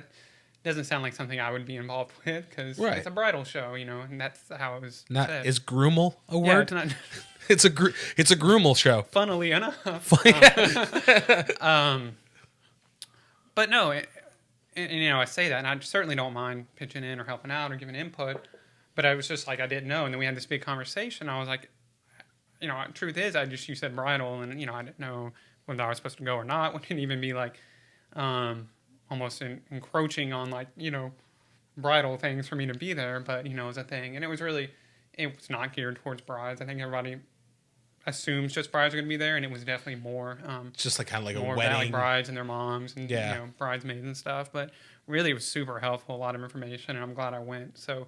It doesn't sound like something I would be involved with because it's a bridal show, and that's how it was said. Is groomel a word? Yeah, it's not. it's a groomel show. Funnily enough. But no, I say that, and I certainly don't mind pitching in or helping out or giving input. But I was just like, I didn't know, and then we had this big conversation. I was like, truth is, you said bridal, and I didn't know whether I was supposed to go or not. Wouldn't even be like, almost encroaching on, like, bridal things for me to be there, but it was a thing, and it was not geared towards brides. I think everybody assumes just brides are going to be there, and it was definitely more it's just like kind of like more a wedding, like brides and their moms and bridesmaids and stuff. But really, it was super helpful, a lot of information, and I'm glad I went. So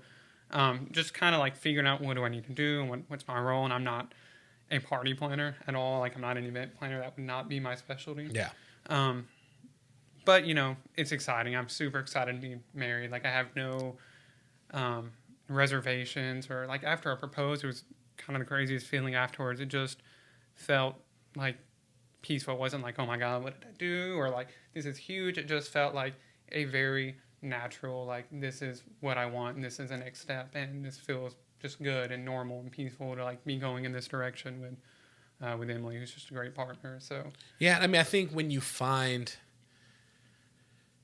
just kind of like figuring out what do I need to do and what's my role. And I'm not a party planner at all. Like, I'm not an event planner. That would not be my specialty. Yeah. But, it's exciting. I'm super excited to be married. Like, I have no reservations, or, like, after I proposed, it was kind of the craziest feeling afterwards. It just felt, like, peaceful. It wasn't like, oh, my God, what did I do? Or, like, this is huge. It just felt like a very natural, like, this is what I want, and this is the next step, and this feels just good and normal and peaceful to, like, be going in this direction with Emily, who's just a great partner. So yeah, I mean, I think when you find,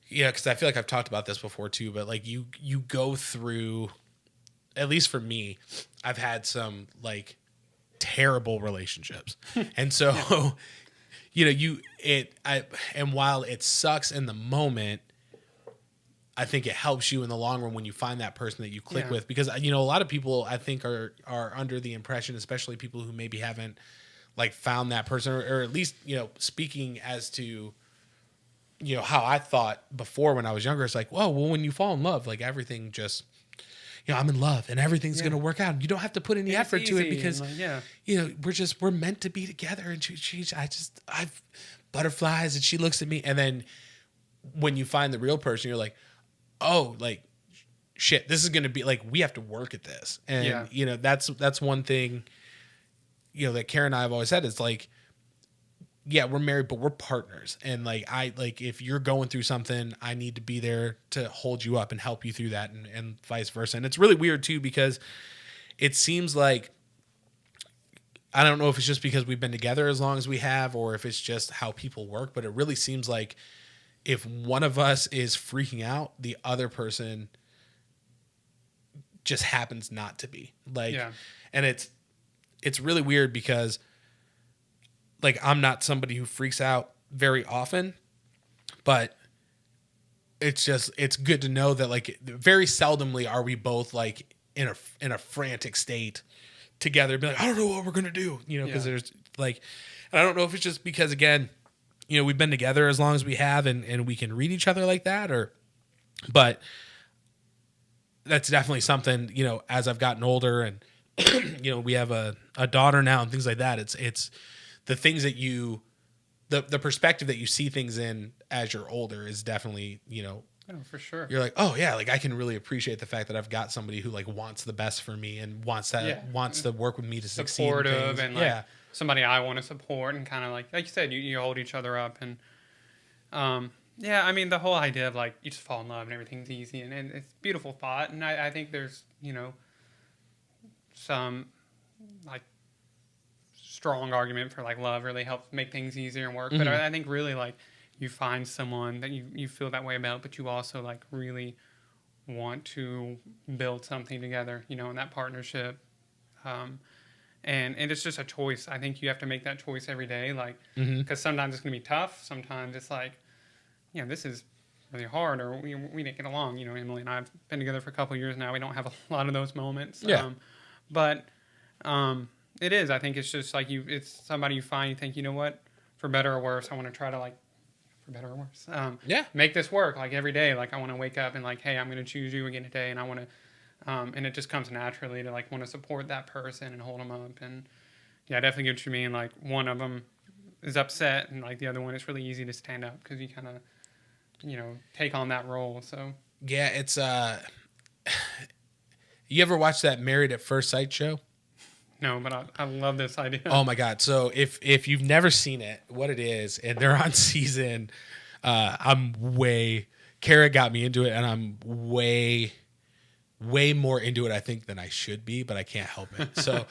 because I feel like I've talked about this before too, but like you go through, at least for me, I've had some, like, terrible relationships, and so and while it sucks in the moment, I think it helps you in the long run when you find that person that you click Yeah. with, because you know a lot of people I think are under the impression, especially people who maybe haven't like found that person, or at least you know speaking as to you know how I thought before when I was younger. It's like, whoa, well when you fall in love, like everything just you know I'm in love and everything's gonna work out. You don't have to put any effort to it because you know we're meant to be together. And I've butterflies and she looks at me, and then when you find the real person, you're like, oh, like shit, this is going to be like, we have to work at this. And, you know, that's one thing, you know, that Karen and I have always said is like, yeah, we're married, but we're partners. And like, if you're going through something, I need to be there to hold you up and help you through that and vice versa. And it's really weird too, because it seems like, I don't know if it's just because we've been together as long as we have, or if it's just how people work, but it really seems like if one of us is freaking out, the other person just happens not to be. Like, and it's really weird because like I'm not somebody who freaks out very often, but it's good to know that like very seldomly are we both like in a frantic state together, be like, I don't know what we're gonna do, you know, because there's like, and I don't know if it's just because again, you know, we've been together as long as we have, and we can read each other like that, but that's definitely something, you know, as I've gotten older and, you know, we have a daughter now and things like that. It's the things that the perspective that you see things in as you're older is definitely, you know, oh, for sure. You're like, oh yeah, like I can really appreciate the fact that I've got somebody who like wants the best for me and wants to work with me to succeed. Supportive and like somebody I want to support, and kind of like you said, you hold each other up. And I mean the whole idea of like you just fall in love and everything's easy, and it's a beautiful thought. And I think there's, you know, some like strong argument for like love really helps make things easier and work. But I think really like you find someone that you feel that way about, but you also like really want to build something together, you know, in that partnership. And it's just a choice. I think you have to make that choice every day, like, because sometimes it's going to be tough. Sometimes it's like, you know, this is really hard, or we didn't get along. You know, Emily and I have been together for a couple of years now. We don't have a lot of those moments. But it is. I think it's just like it's somebody you find, you think, you know what, for better or worse, I want to try to like, for better or worse, make this work like every day. Like I want to wake up and like, hey, I'm going to choose you again today, and I want to. And it just comes naturally to like want to support that person and hold them up. And yeah, I definitely get what you mean. Like one of them is upset, and like the other one, it's really easy to stand up because you kind of, you know, take on that role. So yeah, it's you ever watch that Married at First Sight show? No, but I love this idea. Oh my God. So if you've never seen it, what it is, and they're on season, Kara got me into it, and I'm way more into it, I think, than I should be, but I can't help it. So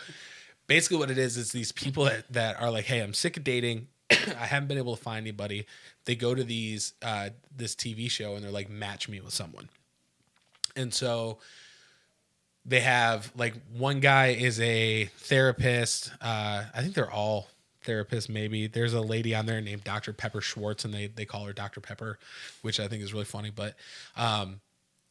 basically what it is these people that are like, hey, I'm sick of dating. I haven't been able to find anybody. They go to this TV show and they're like, match me with someone. And so they have like one guy is a therapist. I think they're all therapists, maybe. There's a lady on there named Dr. Pepper Schwartz, and they call her Dr. Pepper, which I think is really funny. But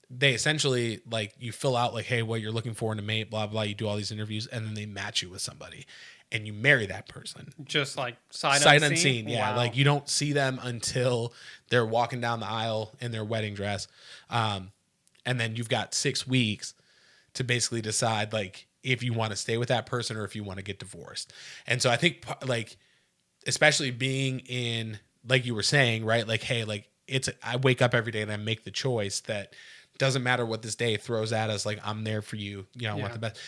they essentially like you fill out like, hey, what you're looking for in a mate, blah, blah. You do all these interviews, and then they match you with somebody and you marry that person. Just like sight unseen. Yeah. Wow. Like you don't see them until they're walking down the aisle in their wedding dress. And then you've got 6 weeks to basically decide like if you want to stay with that person or if you want to get divorced. And so I think like, especially being in, like you were saying, right? Like, hey, like I wake up every day and I make the choice that doesn't matter what this day throws at us. Like I'm there for you. You know, I want the best.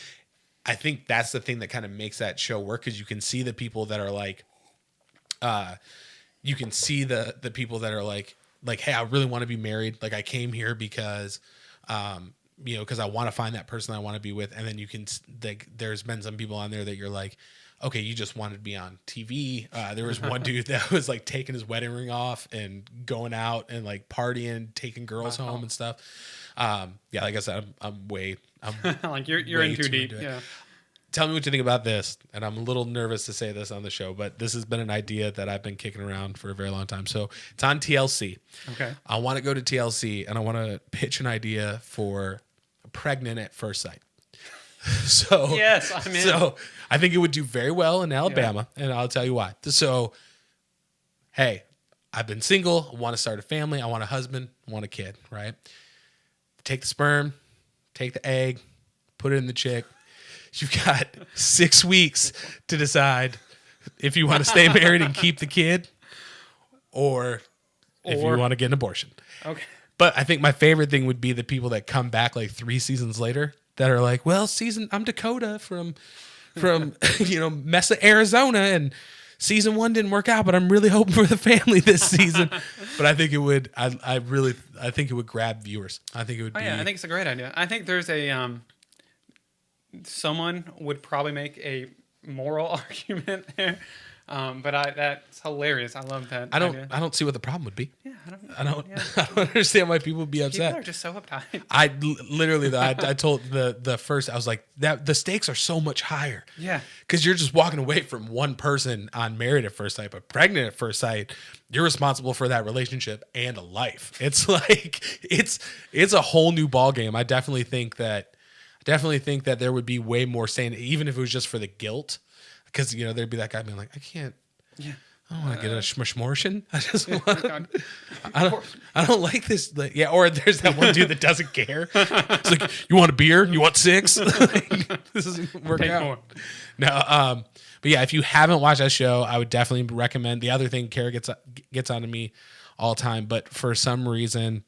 I think that's the thing that kind of makes that show work. Cause you can see the people that are like, you can see the people that are like, hey, I really want to be married. Like I came here because, you know, cause I want to find that person I want to be with. And then you can, like, there's been some people on there that you're like, okay, you just wanted to be on TV. There was one dude that was like taking his wedding ring off and going out and like partying, taking girls home and stuff. Yeah, like I said, I'm like you're in too deep. Yeah. tell me what you think about this. And I'm a little nervous to say this on the show, but this has been an idea that I've been kicking around for a very long time. So it's on TLC. Okay. I want to go to TLC and I want to pitch an idea for Pregnant at First Sight. So Yes, I'm in. So I think it would do very well in Alabama, and I'll tell you why. So, hey, I've been single. I want to start a family. I want a husband. I want a kid, right? Take the sperm, take the egg, put it in the chick. You've got 6 weeks to decide if you want to stay married and keep the kid or if you want to get an abortion. Okay. But I think my favorite thing would be the people that come back like 3 seasons later that are like, well, I'm Dakota from Mesa, Arizona, and season 1 didn't work out, but I'm really hoping for the family this season. But I think it would, I think it would grab viewers. I think it would be. Yeah, I think it's a great idea. I think there's a, someone would probably make a moral argument there. But that's hilarious. I love that. I idea. don't see what the problem would be. Yeah, I don't understand why people would be upset. People are just so uptight. I literally, I told the first, I was like, that the stakes are so much higher. Yeah. Because you're just walking away from one person on Married at First Sight, but Pregnant at First Sight, you're responsible for that relationship and a life. It's like, it's a whole new ball game. I definitely think that there would be way more sane, even if it was just for the guilt. Because, there'd be that guy being like, I don't want to get a schmortion. I just want. I don't like this. Like, yeah, or there's that one dude that doesn't care. It's like, you want a beer? You want 6? Like, this doesn't work Take out. more. No. But yeah, if you haven't watched that show, I would definitely recommend. The other thing, Kara gets onto me all the time, but for some reason,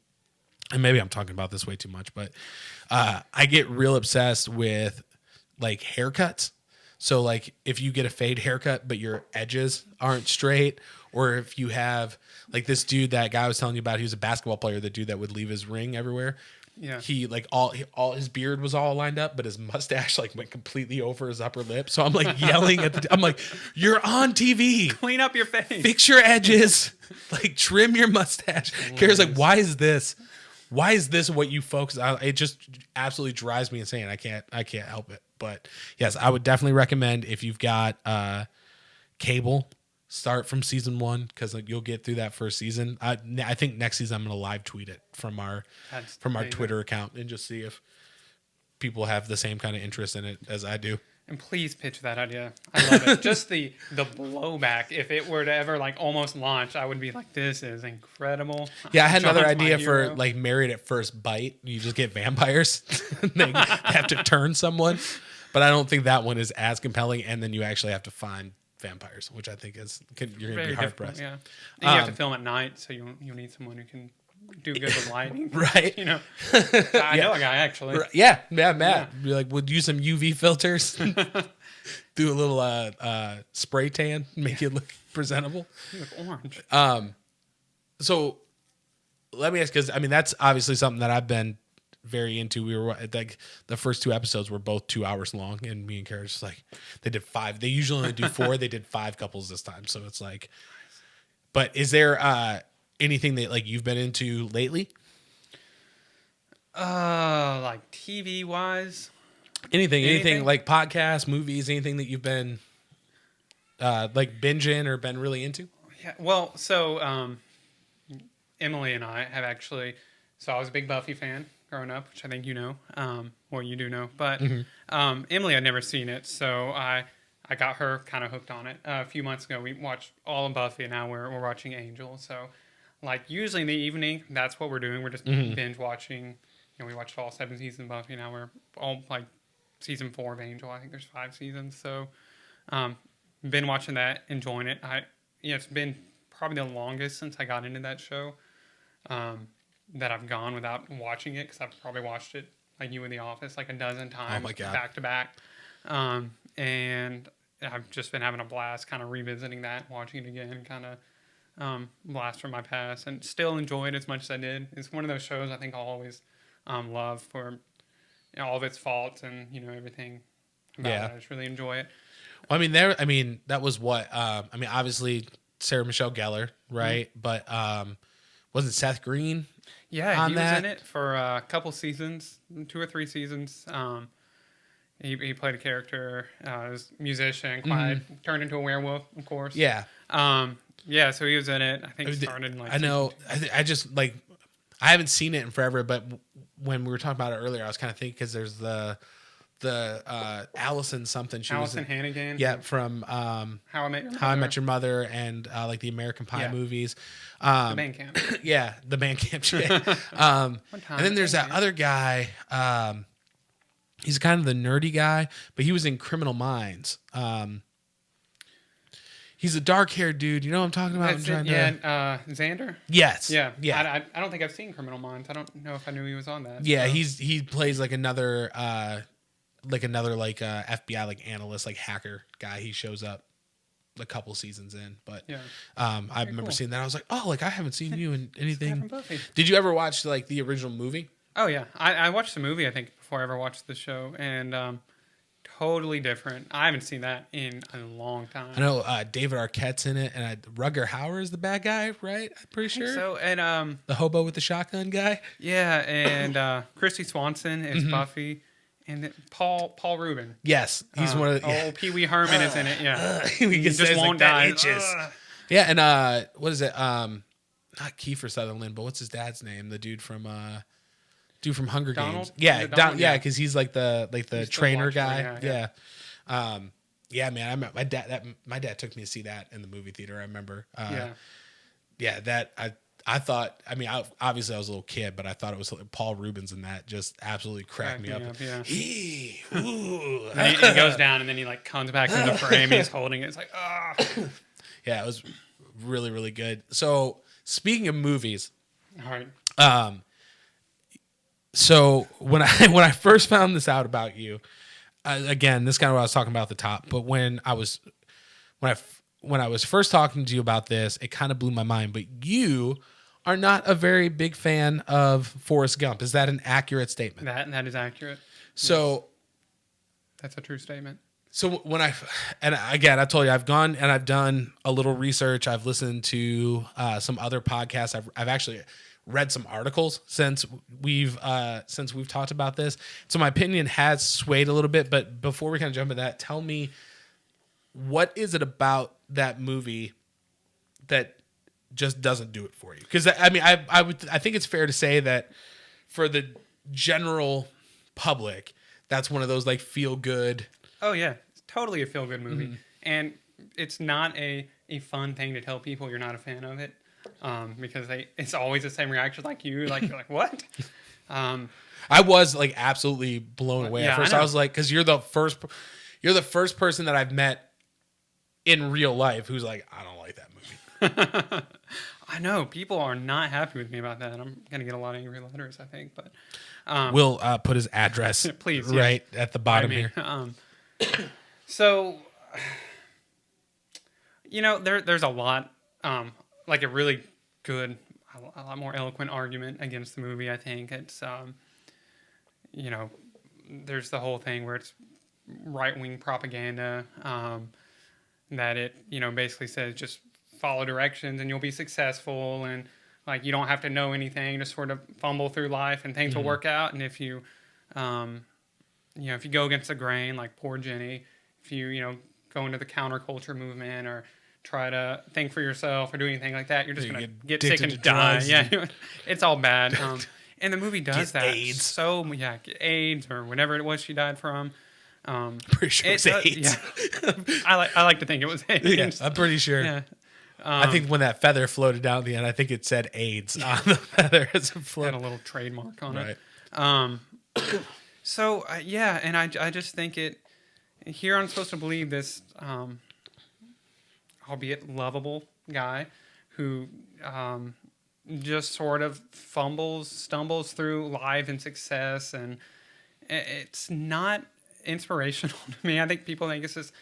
and maybe I'm talking about this way too much, but I get real obsessed with like haircuts. So, like, if you get a fade haircut, but your edges aren't straight, or if you have, like, this dude, that guy I was telling you about, he was a basketball player, the dude that would leave his ring everywhere. Yeah. He, like, all his beard was all lined up, but his mustache, like, went completely over his upper lip. So I'm, like, yelling I'm like, you're on TV. Clean up your face. Fix your edges. Like, trim your mustache. Kara's like, why is this what you focus on? It just absolutely drives me insane. I can't help it. But yes, I would definitely recommend, if you've got cable, start from season 1, because you'll get through that first season. I think next season I'm going to live tweet it from our Twitter account and just see if people have the same kind of interest in it as I do. And please pitch that idea. I love it. Just the blowback. If it were to ever like almost launch, I would be like, this is incredible. Yeah, I had another idea for like Married at First Bite. You just get vampires. They have to turn someone. But I don't think that one is as compelling. And then you actually have to find vampires, which I think you're going to be hard pressed. Yeah. And you have to film at night, so you need someone who can do good with lighting. Right. I know a guy actually. Yeah, Matt. You're like, would use some UV filters, do a little spray tan, make it look presentable. You look orange. So let me ask, because I mean that's obviously something that I've been very into. We were like, the first 2 episodes were both 2 hours long, and me and Kara just like, they did 5. They usually only do 4. They did 5 couples this time, so it's like. But is there anything that like you've been into lately? Like TV wise. Anything like podcasts, movies, anything that you've been like binging or been really into? Yeah. Well, so Emily and I have actually. So I was a big Buffy fan growing up, which I think you know, or you do know. But Emily had never seen it, so I got her kind of hooked on it. A few months ago, we watched all of Buffy, and now we're watching Angel. So, like, usually in the evening, that's what we're doing. We're just binge watching. We watched all 7 seasons of Buffy. Now we're all, like, season 4 of Angel. I think there's 5 seasons. So, been watching that, enjoying it. It's been probably the longest since I got into that show. That I've gone without watching it, because I've probably watched it like you in The Office like a dozen times. Oh my God. Back to back. And I've just been having a blast kind of revisiting that, watching it again, kind of blast from my past, and still enjoy it as much as I did. It's one of those shows I think I'll always love for all of its faults and everything about it. I just really enjoy it. Well, that was what obviously Sarah Michelle Gellar, right? But wasn't Seth Green? Yeah, he was in it for a couple seasons, 2 or 3 seasons. He played a character, was a musician, quiet, turned into a werewolf, of course. Yeah. Yeah, so he was in it. I think it started in like I know. I just like I haven't seen it in forever, but when we were talking about it earlier, I was kind of thinking because there's the Allison something. Allison Hannigan. Yeah, from How I Met Your Mother. How I Met Your Mother and like the American Pie movies. The band camp. Yeah, the band camp chick. And then there's that other guy. He's kind of the nerdy guy, but he was in Criminal Minds. He's a dark-haired dude. You know what I'm talking about? Xander? Yes. Yeah. Yeah. I don't think I've seen Criminal Minds. I don't know if I knew he was on that. Yeah, so. He plays like another FBI like analyst, like hacker guy. He shows up a couple seasons in, but I remember seeing that. I was like, oh, like I haven't seen you in anything. Did you ever watch like the original movie? Oh yeah, I watched the movie I think before I ever watched the show, and totally different. I haven't seen that in a long time. I know David Arquette's in it, and Rutger Hauer is the bad guy, right? I'm pretty sure. So and the hobo with the shotgun guy. Yeah, and Christy Swanson is Buffy. And then Paul Rubin. Yes, he's one of the... Oh, Pee Wee Herman is in it, yeah. He just won't die. Yeah, and what is it? Not Kiefer Sutherland, but what's his dad's name? The dude from Hunger Games. Yeah, yeah, because he's like the trainer guy. Yeah, man. I met my dad. My dad took me to see that in the movie theater. I remember. I thought, I mean, obviously I was a little kid, but I thought it was Paul Rubens in that just absolutely cracked me up. Yeah. He goes down and then he like comes back in the frame. He's holding it. It's like, ah. Yeah, it was really, really good. So speaking of movies, all right. So when I first found this out about you, again, this is kind of what I was talking about at the top, but when I was first talking to you about this, it kind of blew my mind. But you are not a very big fan of Forrest Gump. Is that an accurate statement? That is accurate. So yes. That's a true statement. So and again, I told you I've gone and I've done a little research. I've listened to some other podcasts. I've actually read some articles since we've talked about this. So my opinion has swayed a little bit. But before we kind of jump into that, tell me, what is it about that movie that just doesn't do it for you? Because I mean, I think it's fair to say that for the general public, that's one of those like feel good. Oh yeah, it's totally a feel good movie, and it's not a fun thing to tell people you're not a fan of it, because it's always the same reaction like you, like you're like what. I was like absolutely blown away at first. I was like, because you're the first person that I've met in real life who's like, I don't like that movie. I know people are not happy with me about that. I'm gonna get a lot of angry letters, I think, but we'll put his address please right at the bottom here. So there's a lot like a really good, a lot more eloquent argument against the movie. I think it's there's the whole thing where it's right-wing propaganda, that it basically says just follow directions and you'll be successful, and like you don't have to know anything, just sort of fumble through life and things will work out. And if you if you go against the grain, like poor Jenny, if you go into the counterculture movement or try to think for yourself or do anything like that, you're just gonna get sick and die. Yeah, it's all bad. And the movie does that. AIDS. So get AIDS or whatever it was she died from. Pretty sure it's AIDS. Yeah. I like to think it was AIDS. Yeah, I'm pretty sure. Yeah. I think when that feather floated down at the end, I think it said AIDS on the feather as it floated. Had a little trademark on it. So and I just think here I'm supposed to believe this, albeit lovable guy who just sort of stumbles through life and success, and it's not inspirational to me. I think people think it's this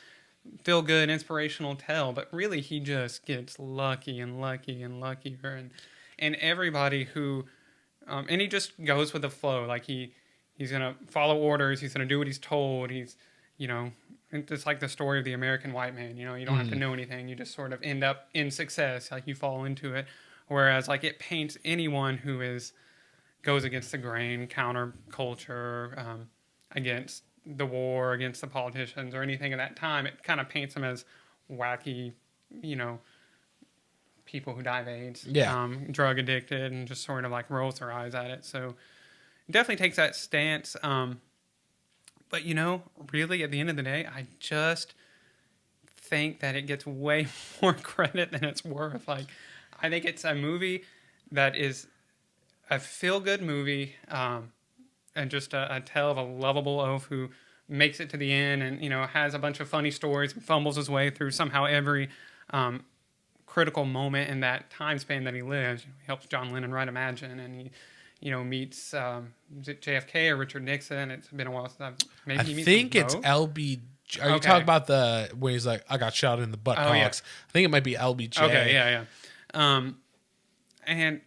feel good inspirational tale, but really he just gets lucky and lucky and luckier, and everybody who and he just goes with the flow. Like he's gonna follow orders, he's gonna do what he's told. He's it's like the story of the American white man. You don't have to know anything, you just sort of end up in success, like you fall into it. Whereas like it paints anyone who goes against the grain, counterculture, against the war against the politicians or anything at that time. It kind of paints them as wacky, you know, people who die of AIDS, drug addicted, and just sort of like rolls their eyes at it. So it definitely takes that stance. But, you know, really at the end of the day, I just think that it gets way more credit than it's worth. Like, I think it's a movie that is a feel-good movie, and just a tale of a lovable oaf who makes it to the end and, you know, has a bunch of funny stories and fumbles his way through somehow every critical moment in that time span that he lives. He helps John Lennon write Imagine, and he, you know, meets is it JFK or Richard Nixon. It's been a while since I think it's LB. Are you talking about the when he's like, I got shot in the buttocks? Yeah. I think it might be LBJ. Okay, yeah. And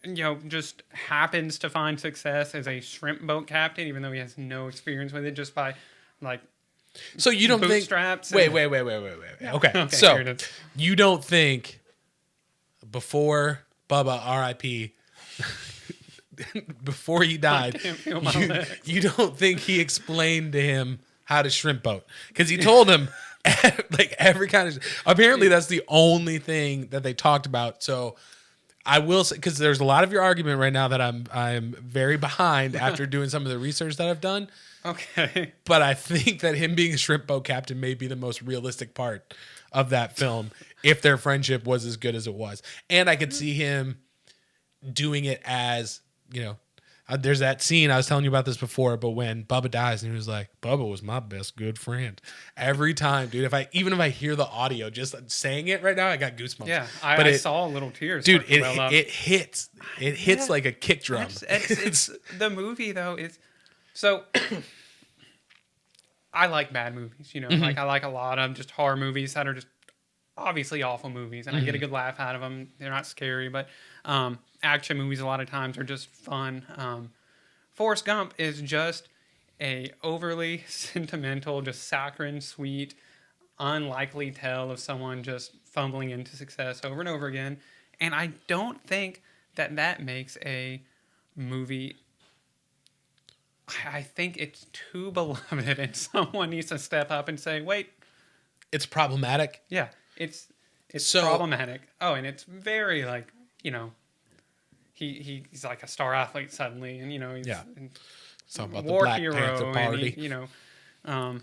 you know, just happens to find success as a shrimp boat captain, even though he has no experience with it, just by like. So you don't think? Wait. Yeah. Okay. So you don't think before Bubba R.I.P. before he died, you don't think he explained to him how to shrimp boat? Because he told him like every kind of. Apparently, that's the only thing that they talked about. So I will say, because there's a lot of your argument right now that I'm very behind after doing some of the research that I've done. Okay. But I think that him being a shrimp boat captain may be the most realistic part of that film if their friendship was as good as it was. And I could see him doing it as, you know, there's that scene, I was telling you about this before, but when Bubba dies and he was like, Bubba was my best good friend. Every time, dude, even if I hear the audio, just saying it right now, I got goosebumps. Yeah, I saw little tears. Dude, it hits. It hits like a kick drum. It's the movie, though, is... So, I like bad movies, you know, like I like a lot of just horror movies that are just obviously awful movies, and I get a good laugh out of them. They're not scary, but action movies a lot of times are just fun. Forrest Gump is just a overly sentimental, just saccharine, sweet, unlikely tale of someone just fumbling into success over and over again, and I don't think that makes a movie... I think it's too beloved, and someone needs to step up and say, "Wait, it's problematic." Yeah, it's problematic. Oh, and it's very like, you know, he's like a star athlete suddenly, and you know he's talking about war the Black hero, Panther Party. and he, you know,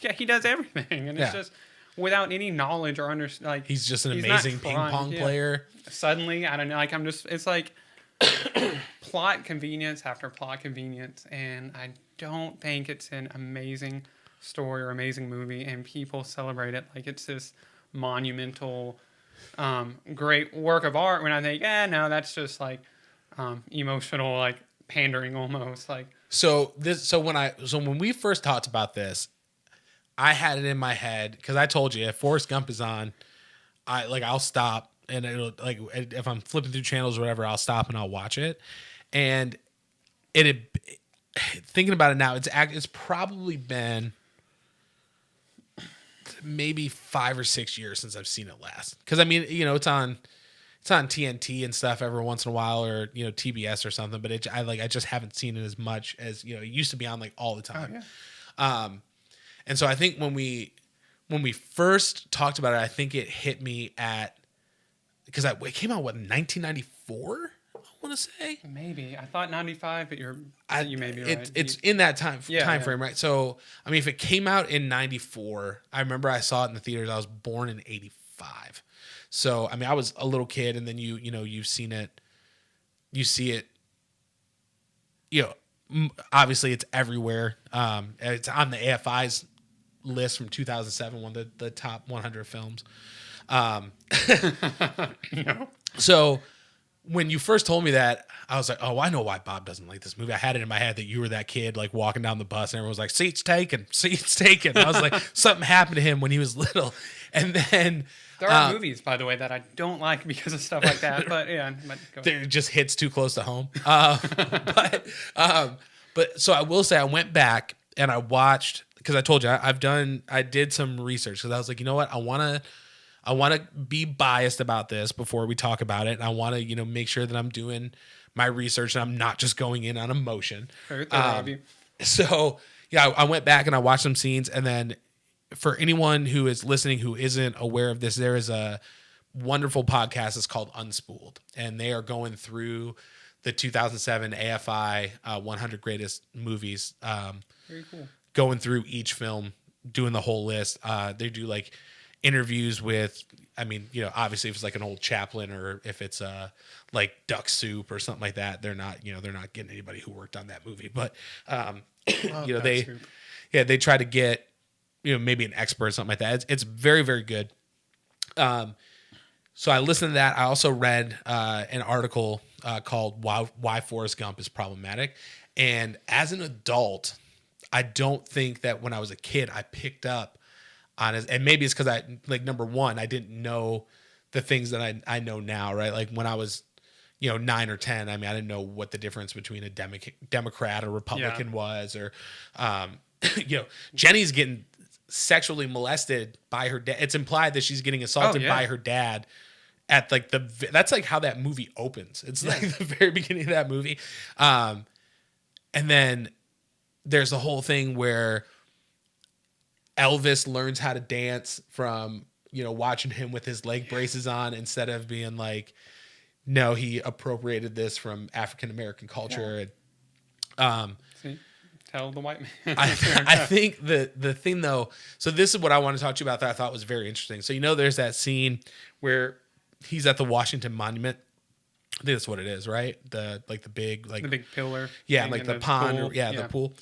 yeah, he does everything, and it's just without any knowledge or like he's just an amazing ping pong player. Suddenly, I don't know, like it's like. Plot convenience after plot convenience, and I don't think it's an amazing story or amazing movie, and people celebrate it like it's this monumental, great work of art, when I think, no, that's just like emotional, like pandering almost. Like so when we first talked about this, I had it in my head because I told you if Forrest Gump is on, I'll stop. And it'll like if I'm flipping through channels or whatever, I'll stop and I'll watch it. And thinking about it now, it's probably been maybe 5 or 6 years since I've seen it last. Because I mean, you know, it's on TNT and stuff every once in a while, or you know, TBS or something. But I just haven't seen it as much as, you know, it used to be on like all the time. Oh, yeah. And so I think when we first talked about it, I think it hit me at. Because it came out, 1994? I want to say. Maybe. I thought 95, but you may be right. It's in that time frame, right? So, I mean, if it came out in 94, I remember I saw it in the theaters. I was born in 85. So, I mean, I was a little kid, and then you've seen it. You see it, you know, obviously it's everywhere. It's on the AFI's list from 2007, one of the top 100 films. So when you first told me that, I was like, oh, I know why Bob doesn't like this movie. I had it in my head that you were that kid like walking down the bus and everyone was like, seats taken. I was like, something happened to him when he was little. And then there are movies, by the way, that I don't like because of stuff like that. But yeah, it just hits too close to home. But so I will say I went back and I watched, because I told you I did some research because I was like, you know what, I want to be biased about this before we talk about it. And I want to, you know, make sure that I'm doing my research and I'm not just going in on emotion. Very thorough of you. So, yeah, I went back and I watched some scenes, and then for anyone who is listening who isn't aware of this, there is a wonderful podcast. It's called Unspooled, and they are going through the 2007 AFI 100 greatest movies. Very cool. Going through each film, doing the whole list. They do like interviews with, I mean, you know, obviously if it's like an old Chaplin or if it's like Duck Soup or something like that, they're not getting anybody who worked on that movie. But you know, they try to get, you know, maybe an expert or something like that. It's very, very good. So I listened to that. I also read an article called Why Forrest Gump is Problematic. And as an adult, I don't think that when I was a kid, I picked up on it. And maybe it's because I, like, number one, I didn't know the things that I know now, right? Like when I was, you know, 9 or 10, I mean, I didn't know what the difference between a Democrat or Republican was, or, you know, Jenny's getting sexually molested by her dad. It's implied that she's getting assaulted by her dad at like that's like how that movie opens. It's like the very beginning of that movie. And then there's the whole thing where Elvis learns how to dance from, you know, watching him with his leg braces on, instead of being like, no, he appropriated this from African American culture. Yeah. And see, tell the white man. I think the thing though, so this is what I want to talk to you about that I thought was very interesting. So, you know, there's that scene where he's at the Washington Monument. I think that's what it is, right? The big pillar. Yeah, like the pond. Pool. The pool.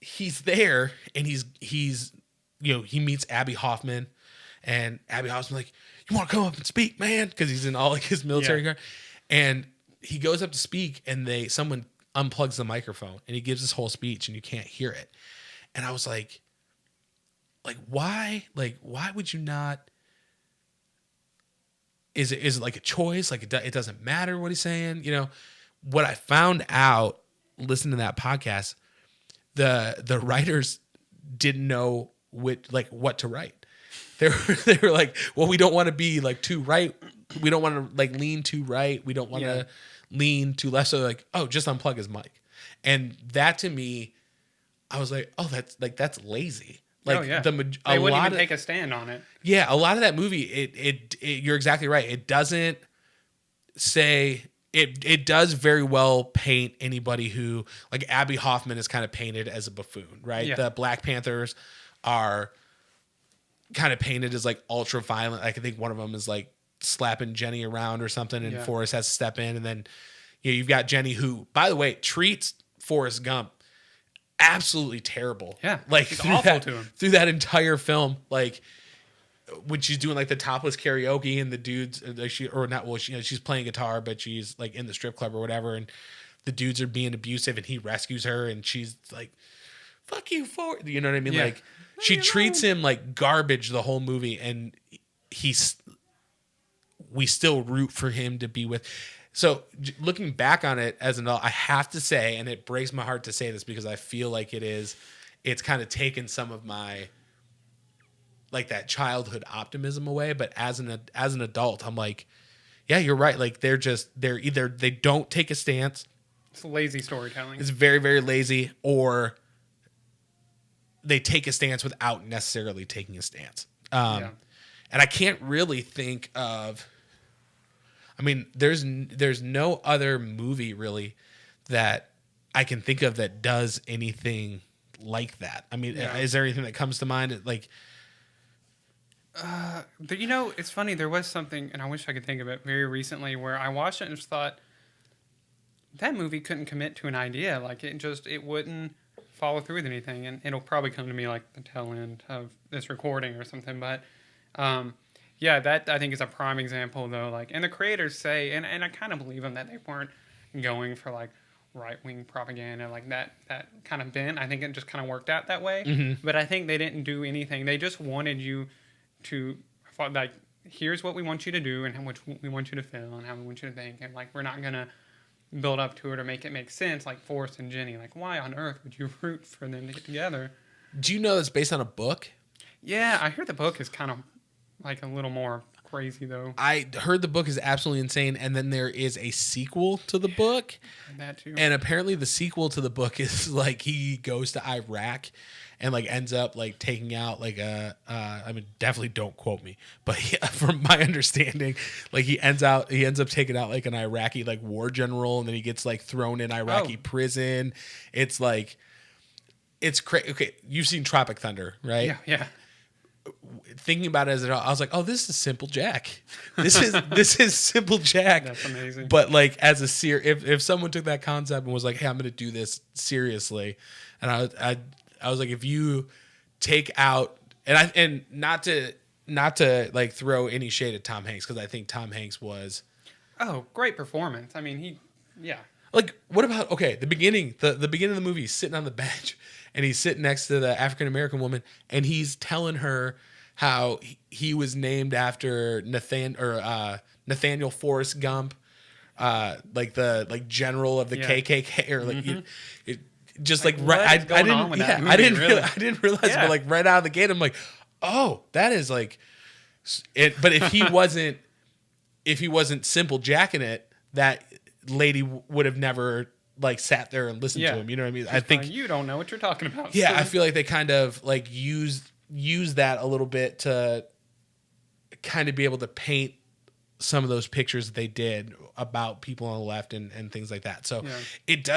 He's there, and he's you know, he meets Abby Hoffman, and Abby Hoffman's like, "You want to come up and speak, man?" Because he's in all like his military gear, and he goes up to speak, and someone unplugs the microphone, and he gives this whole speech, and you can't hear it. And I was like, why would you not? Is it like a choice? Like it doesn't matter what he's saying? You know, what I found out listening to that podcast, the writers didn't know what to write. They were like, well, we don't want to be like too right. We don't want to like lean too right. We don't want to lean too left. So like, oh, just unplug his mic. And that to me, I was like, oh, that's lazy. Like they wouldn't even take a stand on it. Yeah, a lot of that movie, it you're exactly right. It doesn't say it does very well paint anybody who, like, Abby Hoffman is kind of painted as a buffoon, right? Yeah. The Black Panthers are kind of painted as like ultra violent. Like I think one of them is like slapping Jenny around or something, and Forrest has to step in, and then you've got Jenny, who, by the way, treats Forrest Gump absolutely terrible. Yeah, like she's awful to him through that entire film. Like when she's doing like the topless karaoke, and the dudes, like she's playing guitar, but she's like in the strip club or whatever, and the dudes are being abusive, and he rescues her, and she's like, "Fuck you for," you know what I mean? Yeah. Like she treats him like garbage the whole movie, and we still root for him to be with. So looking back on it as an adult, I have to say, and it breaks my heart to say this because I feel like it's kind of taken some of my, like, that childhood optimism away. But as an adult, I'm like, yeah, you're right. Like they're either they don't take a stance. It's lazy storytelling. It's very, very lazy, or they take a stance without necessarily taking a stance. And I can't really think of. I mean, there's no other movie really that I can think of that does anything like that. I mean, is there anything that comes to mind? Like, you know, it's funny. There was something, and I wish I could think of it, very recently, where I watched it and just thought that movie couldn't commit to an idea. Like it wouldn't follow through with anything, and it'll probably come to me like the tail end of this recording or something. But yeah, that I think is a prime example, though. Like, and the creators say, and I kind of believe them, that they weren't going for like right-wing propaganda, like that kind of bent. I think it just kind of worked out that way. Mm-hmm. But I think they didn't do anything. They just wanted you to, like, here's what we want you to do, and how much we want you to feel, and how we want you to think, and like we're not gonna build up to it or make it make sense. Like Forrest and Jenny, like why on earth would you root for them to get together? Do you know that's based on a book? Yeah, I hear the book is kind of like a little more crazy though. I heard the book is absolutely insane, and then there is a sequel to the book. That too. And apparently the sequel to the book is like he goes to Iraq and like ends up like taking out like I mean, definitely don't quote me, but from my understanding, like he ends up taking out like an Iraqi like war general, and then he gets like thrown in Iraqi prison. It's like, it's crazy. Okay, you've seen Tropic Thunder, right? Yeah. Thinking about it I was like, oh, this is Simple Jack. This is Simple Jack. That's amazing. But like as a if someone took that concept and was like, hey, I'm going to do this seriously, and I was like, if you take out and not to like throw any shade at Tom Hanks, because I think Tom Hanks was great performance. I mean, like, what about the beginning the beginning of the movie, he's sitting on the bench and he's sitting next to the African American woman and he's telling her how he was named after Nathaniel Forrest Gump, like the general of the KKK, or like just like right. I didn't realize, but like right out of the gate, I'm like, oh, that is like it. But if he wasn't Simple Jack in it, that lady would have never like sat there and listened to him. You know what I mean? I think you don't know what you're talking about. Yeah, I feel like they kind of like use that a little bit to kind of be able to paint some of those pictures that they did about people on the left and things like that. So it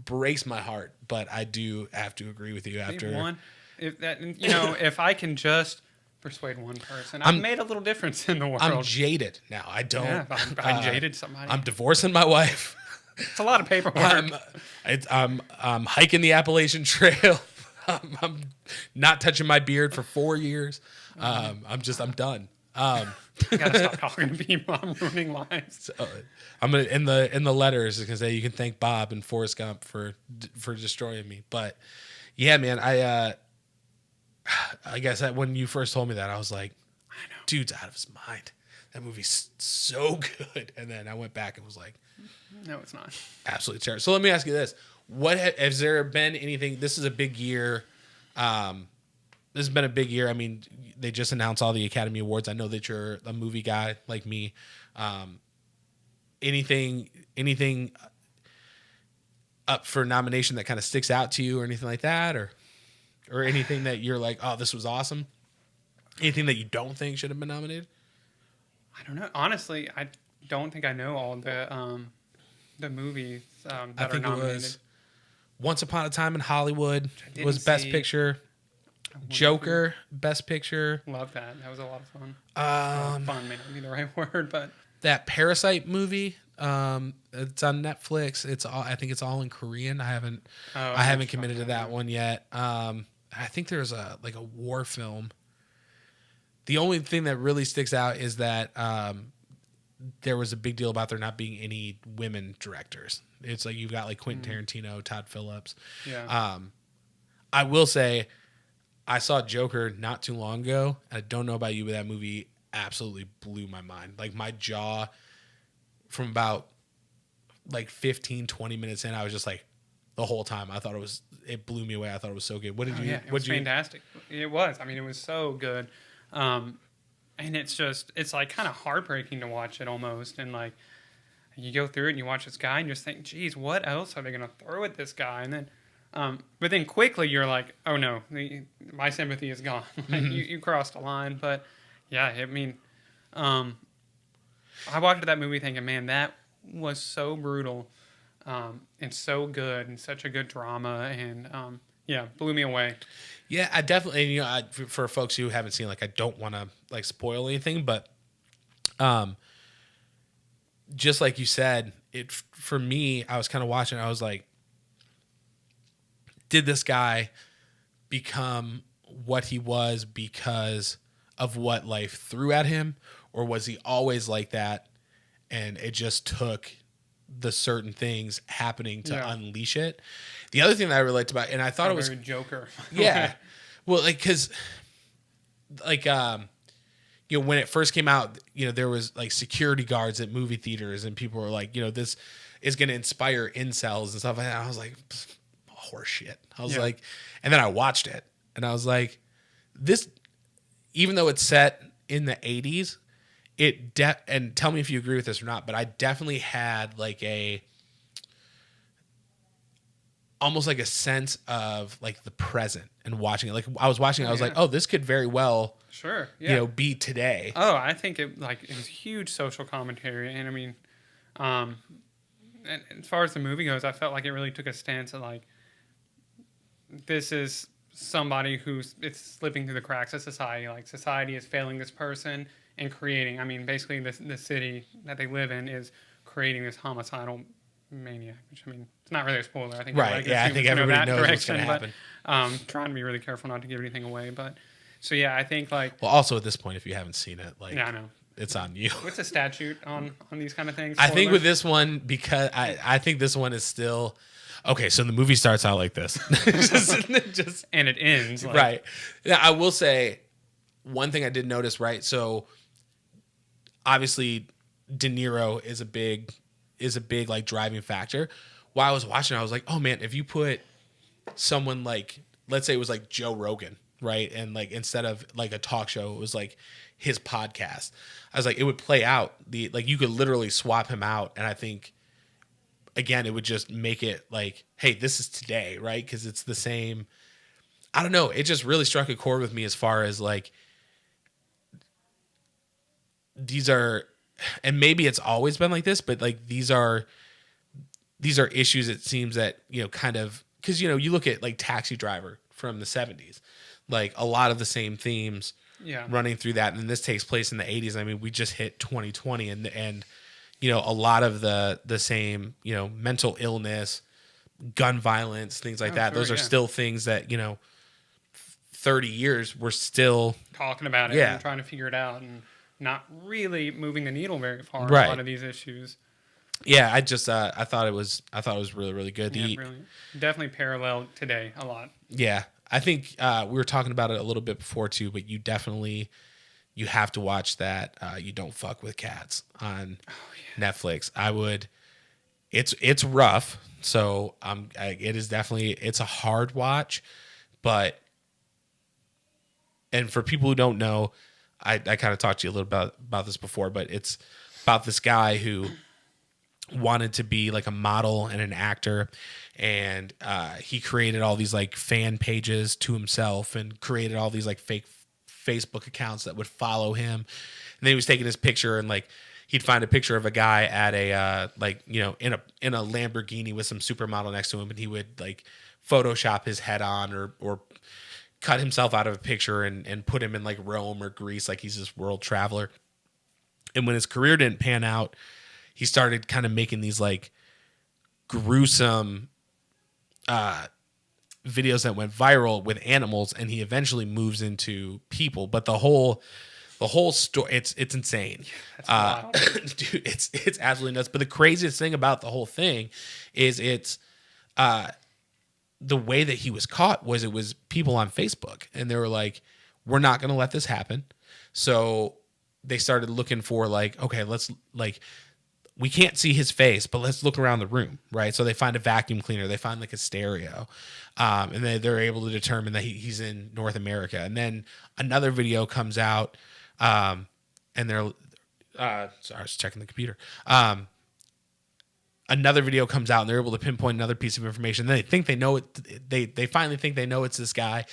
breaks my heart, but I do have to agree with you after if I can just persuade one person, I've made a little difference in the world. I'm jaded now. I don't. Yeah, I jaded somebody. I'm divorcing my wife. It's a lot of paperwork. I'm hiking the Appalachian Trail. I'm not touching my beard for 4 years. I'm done. I gotta stop talking to people. I'm ruining lives. So, I'm gonna in the letters gonna say you can thank Bob and Forrest Gump for destroying me. But yeah, man, I guess that when you first told me that, I was like, I know, dude's out of his mind. That movie's so good. And then I went back and was like, no, it's not. Absolutely terrible. So let me ask you this: has there been anything? This is a big year. This has been a big year. I mean, they just announced all the Academy Awards. I know that you're a movie guy like me. Anything up for nomination that kind of sticks out to you, or anything like that, or anything that you're like, oh, this was awesome? Anything that you don't think should have been nominated? I don't know. Honestly, I don't think I know all the movies that are nominated. It was Once Upon a Time in Hollywood was Best Picture. Joker, Best Picture. Love that. That was a lot of fun. Fun may not be the right word, but that Parasite movie. It's on Netflix. I think it's all in Korean. I haven't committed to that one yet. I think there's a war film. The only thing that really sticks out is that there was a big deal about there not being any women directors. It's like you've got like Quentin Tarantino, Todd Phillips. Yeah. I will say, I saw Joker not too long ago. I don't know about you, but that movie absolutely blew my mind. Like my jaw, from about like 15, 20 minutes in, I was just like, the whole time, it blew me away. I thought it was so good. What did you? Yeah, it was fantastic. It was. I mean, it was so good. And it's like kind of heartbreaking to watch it almost. And like, you go through it and you watch this guy and you just think, geez, what else are they going to throw at this guy? And then, but then quickly you're like, oh no, my sympathy is gone. Like, you crossed a line. But yeah, I mean, I watched that movie thinking, man, that was so brutal, and so good, and such a good drama, and blew me away. Yeah, I definitely, for folks who haven't seen, like, I don't want to like spoil anything, but just like you said, for me, I was kind of watching, I was like, did this guy become what he was because of what life threw at him, or was he always like that and it just took the certain things happening to unleash it? The other thing that I liked about, and I thought it was Joker. Yeah. Well, like, cause like, when it first came out, there was like security guards at movie theaters and people were like, this is going to inspire incels and stuff like that. I was like, horse shit. I was like, and then I watched it and I was like, this, even though it's set in the 80s, and tell me if you agree with this or not, but I definitely had like almost like a sense of like the present and watching it. Like I was watching it, I was like, oh, this could very well, sure, yeah, be today. Oh, I think it was huge social commentary, and I mean, and as far as the movie goes, I felt like it really took a stance of like, this is somebody it's slipping through the cracks of society. Like society is failing this person and creating. I mean, basically, the city that they live in is creating this homicidal maniac. Which I mean, it's not really a spoiler. I think right. Yeah, I think everybody knows what's going to happen. Trying to be really careful not to give anything away, but so yeah, I think like. Well, also at this point, if you haven't seen it, like, yeah, I know. It's on you. What's the statute on these kind of things? I think with this one, because I think this one is still okay. So the movie starts out like this, just and it ends like, right. Now, I will say one thing I did notice. Right, so obviously De Niro is a big like driving factor. While I was watching, I was like, oh man, if you put someone like, let's say it was like Joe Rogan, right, and like instead of like a talk show, it was like his podcast. I was like, it would play out you could literally swap him out. And I think again, it would just make it like, hey, this is today, right? Cause it's the same. I don't know. It just really struck a chord with me as far as like, these are, and maybe it's always been like this, but like, these are issues. It seems that, kind of, cause you look at like Taxi Driver from the 70s, like a lot of the same themes running through that. And this takes place in the 80s. I mean, we just hit 2020 and a lot of the same, mental illness, gun violence, things like that. Sure, those are still things that, 30 years we're still talking about it and trying to figure it out and not really moving the needle very far on a lot of these issues. Yeah, I thought it was really, really good. Yeah, brilliant. Definitely paralleled today a lot. Yeah. I think we were talking about it a little bit before too, but you have to watch that. You Don't Fuck with Cats on Netflix. It's rough. So it is definitely, it's a hard watch, and for people who don't know, I kind of talked to you a little about this before, but it's about this guy who wanted to be like a model and an actor, and he created all these like fan pages to himself and created all these like fake Facebook accounts that would follow him. And then he was taking his picture, and like he'd find a picture of a guy at a in a Lamborghini with some supermodel next to him, and he would like Photoshop his head on or cut himself out of a picture and put him in like Rome or Greece, like he's this world traveler. And when his career didn't pan out, he started kind of making these like gruesome videos that went viral with animals, and he eventually moves into people. But the whole story, it's insane. Yeah, dude, it's absolutely nuts. But the craziest thing about the whole thing is the way that he was caught was it was people on Facebook, and they were like, we're not going to let this happen. So they started looking for like, okay, let's like, we can't see his face, but let's look around the room, right? So they find a vacuum cleaner, they find like a stereo, and they're able to determine that he's in North America. And then another video comes out, and they're sorry, I was checking the computer. Another video comes out, and they're able to pinpoint another piece of information. Then they think they know it. They finally think they know it's this guy,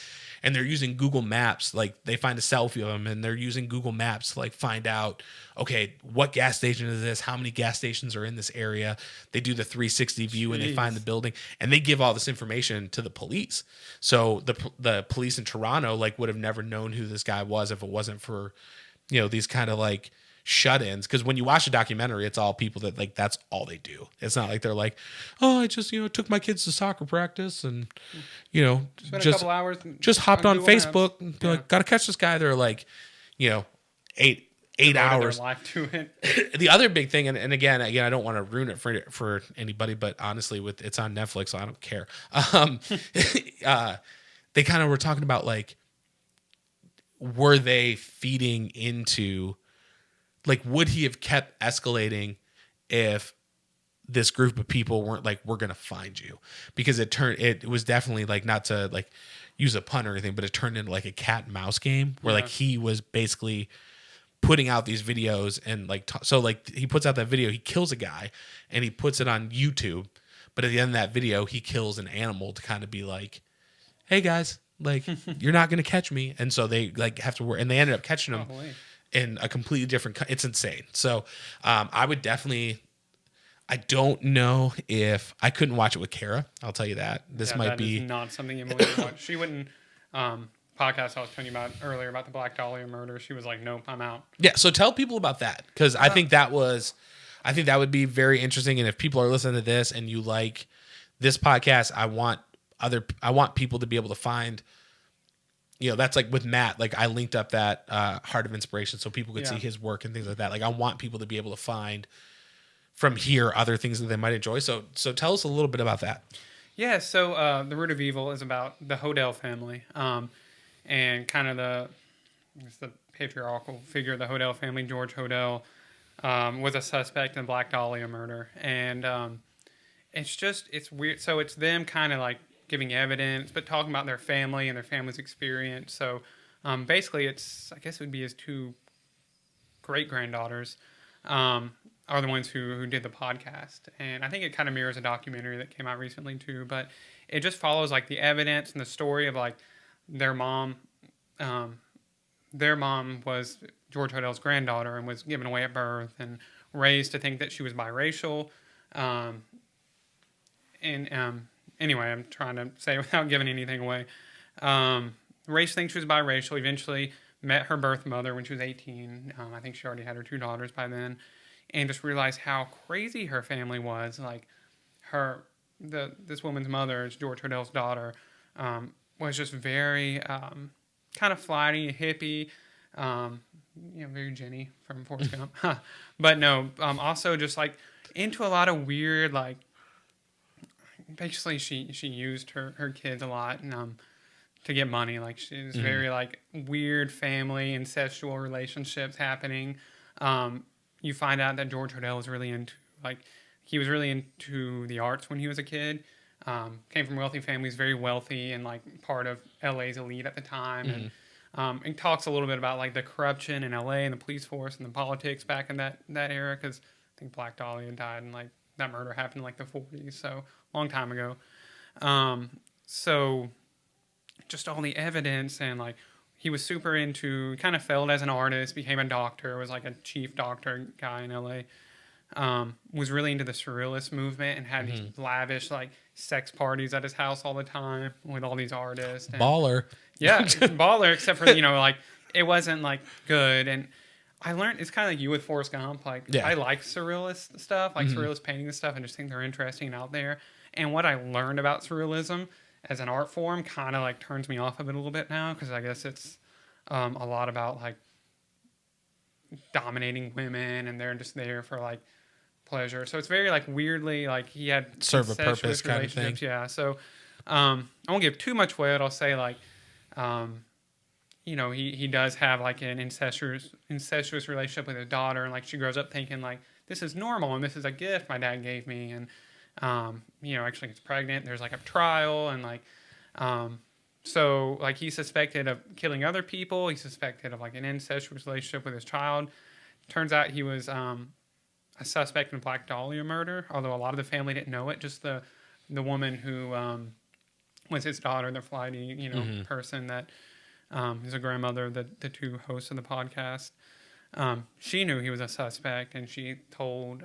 and they're using Google Maps. Like they find a selfie of him, and they're using Google Maps to like find out, okay, what gas station is this? How many gas stations are in this area? They do the 360 view, and they find the building, and they give all this information to the police. So the police in Toronto like would have never known who this guy was if it wasn't for, these kind of like shut-ins. Because when you watch a documentary, it's all people that like that's all they do. It's not like they're like, oh, I just took my kids to soccer practice and spent a couple hours just hopped on Facebook and be like, gotta catch this guy. They're like 8 hours life to it. The other big thing, and again I don't want to ruin it for anybody, but honestly, it's on Netflix, so I don't care. They kind of were talking about like, were they feeding into, like, would he have kept escalating if this group of people weren't like, we're going to find you? Because it was definitely like, not to like use a pun or anything, but it turned into like a cat and mouse game where like he was basically putting out these videos and like so like he puts out that video, he kills a guy and he puts it on YouTube, but at the end of that video he kills an animal to kind of be like, hey guys, like you're not gonna catch me. And so they like have to work, and they ended up catching him in a completely different it's insane. So I would definitely, I don't know if I couldn't watch it with Kara, I'll tell you that. This might be not something Emily would watch. She wouldn't podcast I was telling you about earlier about the Black Dahlia murder, she was like, nope, I'm out. Yeah, so tell people about that, because I think that would be very interesting. And if people are listening to this and you like this podcast, I want people to be able to find, you know, that's like with Matt, like I linked up that Heart of Inspiration so people could see his work and things like that. Like I want people to be able to find from here other things that they might enjoy. So tell us a little bit about that. Yeah, so The Root of Evil is about the Hodel family. And kind of the patriarchal figure of the Hodel family, George Hodel, was a suspect in the Black Dahlia murder. And it's weird. So it's them kind of like giving evidence, but talking about their family and their family's experience. So basically I guess it would be his two great-granddaughters are the ones who did the podcast. And I think it kind of mirrors a documentary that came out recently too, but it just follows like the evidence and the story of like their mom was George Hodel's granddaughter and was given away at birth and raised to think that she was biracial. Anyway, I'm trying to say without giving anything away. Raised to think she was biracial. Eventually met her birth mother when she was 18. I think she already had her two daughters by then, and just realized how crazy her family was. Like this woman's mother, George Hodel's daughter, was just very kind of flighty, hippie, very Jenny from Forrest Gump. But no, also just like into a lot of weird, like basically she used her kids a lot and to get money. Like she was very like weird family, incestual relationships happening. You find out that George Hodel was really into the arts when he was a kid. Came from wealthy families, very wealthy, and like part of LA's elite at the time. And it talks a little bit about like the corruption in LA and the police force and the politics back in that era, because I think Black Dahlia died and like that murder happened in like the 40s, so a long time ago. So just all the evidence, and like he was super into, kind of failed as an artist, became a doctor, was like a chief doctor guy in LA. Was really into the surrealist movement and had these lavish like sex parties at his house all the time with all these artists. And, baller. Yeah, baller, except for, like it wasn't like good. And I learned, it's kind of like you with Forrest Gump. Like I like surrealist stuff, like surrealist painting and stuff, and just think they're interesting and out there. And what I learned about surrealism as an art form kind of like turns me off of it a little bit now, because I guess it's a lot about like dominating women, and they're just there for like pleasure. So it's very like weirdly, like he had serve a purpose kind of thing. Yeah. So I won't give too much away, but I'll say like he does have like an incestuous relationship with his daughter, and like she grows up thinking like this is normal and this is a gift my dad gave me, and actually gets pregnant. There's like a trial, and like so like he's suspected of killing other people. He's suspected of like an incestuous relationship with his child. Turns out he was a suspect in Black Dahlia murder, although a lot of the family didn't know it. Just the woman who was his daughter, the flighty person that is a grandmother of the two hosts of the podcast. She knew he was a suspect, and she told.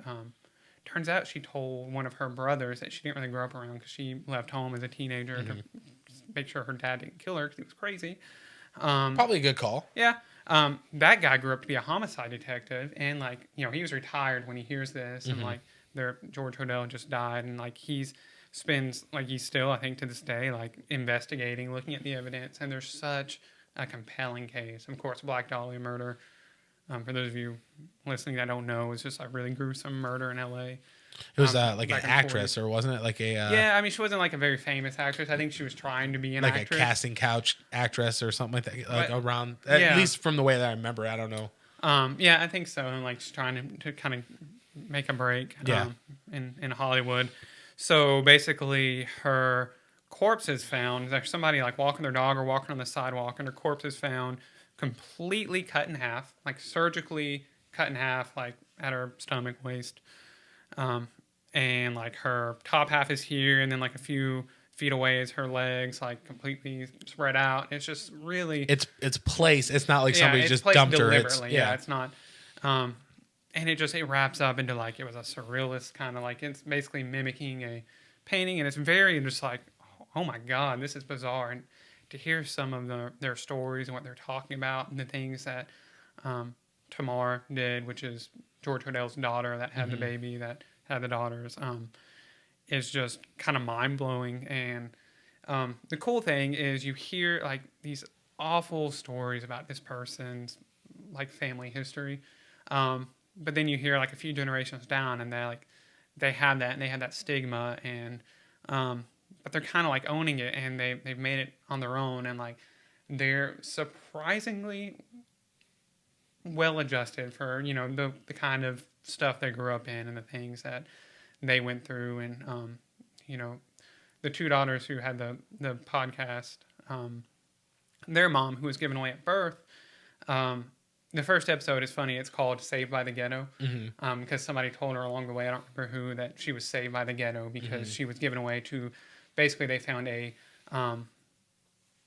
Turns out she told one of her brothers that she didn't really grow up around, because she left home as a teenager to make sure her dad didn't kill her, because he was crazy. Probably a good call. Yeah. That guy grew up to be a homicide detective, and like, he was retired when he hears this, and like George Hodel just died, and like he's still, I think to this day, like investigating, looking at the evidence, and there's such a compelling case. Of course, Black Dahlia murder, for those of you listening that don't know, is just a really gruesome murder in LA. It was like an actress, or wasn't it like a... yeah, I mean, she wasn't like a very famous actress. I think she was trying to be an actress. Like a casting couch actress or something like that. Like around... At least from the way that I remember, I don't know. Yeah, I think so. And like she's trying to kind of make a break in Hollywood. So basically her corpse is found. There's somebody like walking their dog or walking on the sidewalk, and her corpse is found completely cut in half, like surgically cut in half, like at her stomach, waist. And like her top half is here, and then like a few feet away is her legs, like completely spread out. It's just really, it's placed. It's not like yeah, somebody it's just placed dumped her. deliberately. Yeah, it's not. And it wraps up into like it was a surrealist kind of like it's basically mimicking a painting, and it's very just like, oh my god, this is bizarre. And to hear some of their stories and what they're talking about and the things that Tamar did, which is George Hodell's daughter that had the baby that had the daughters, is just kind of mind blowing. And the cool thing is you hear like these awful stories about this person's like family history, but then you hear like a few generations down, and they had that stigma, and but they're kind of like owning it, and they've made it on their own, and like they're surprisingly well adjusted for the kind of stuff they grew up in and the things that they went through. And the two daughters who had the podcast, their mom, who was given away at birth, the first episode is funny. It's called Saved by the Ghetto, because somebody told her along the way, I don't remember who, that she was saved by the ghetto because she was given away to, basically they found a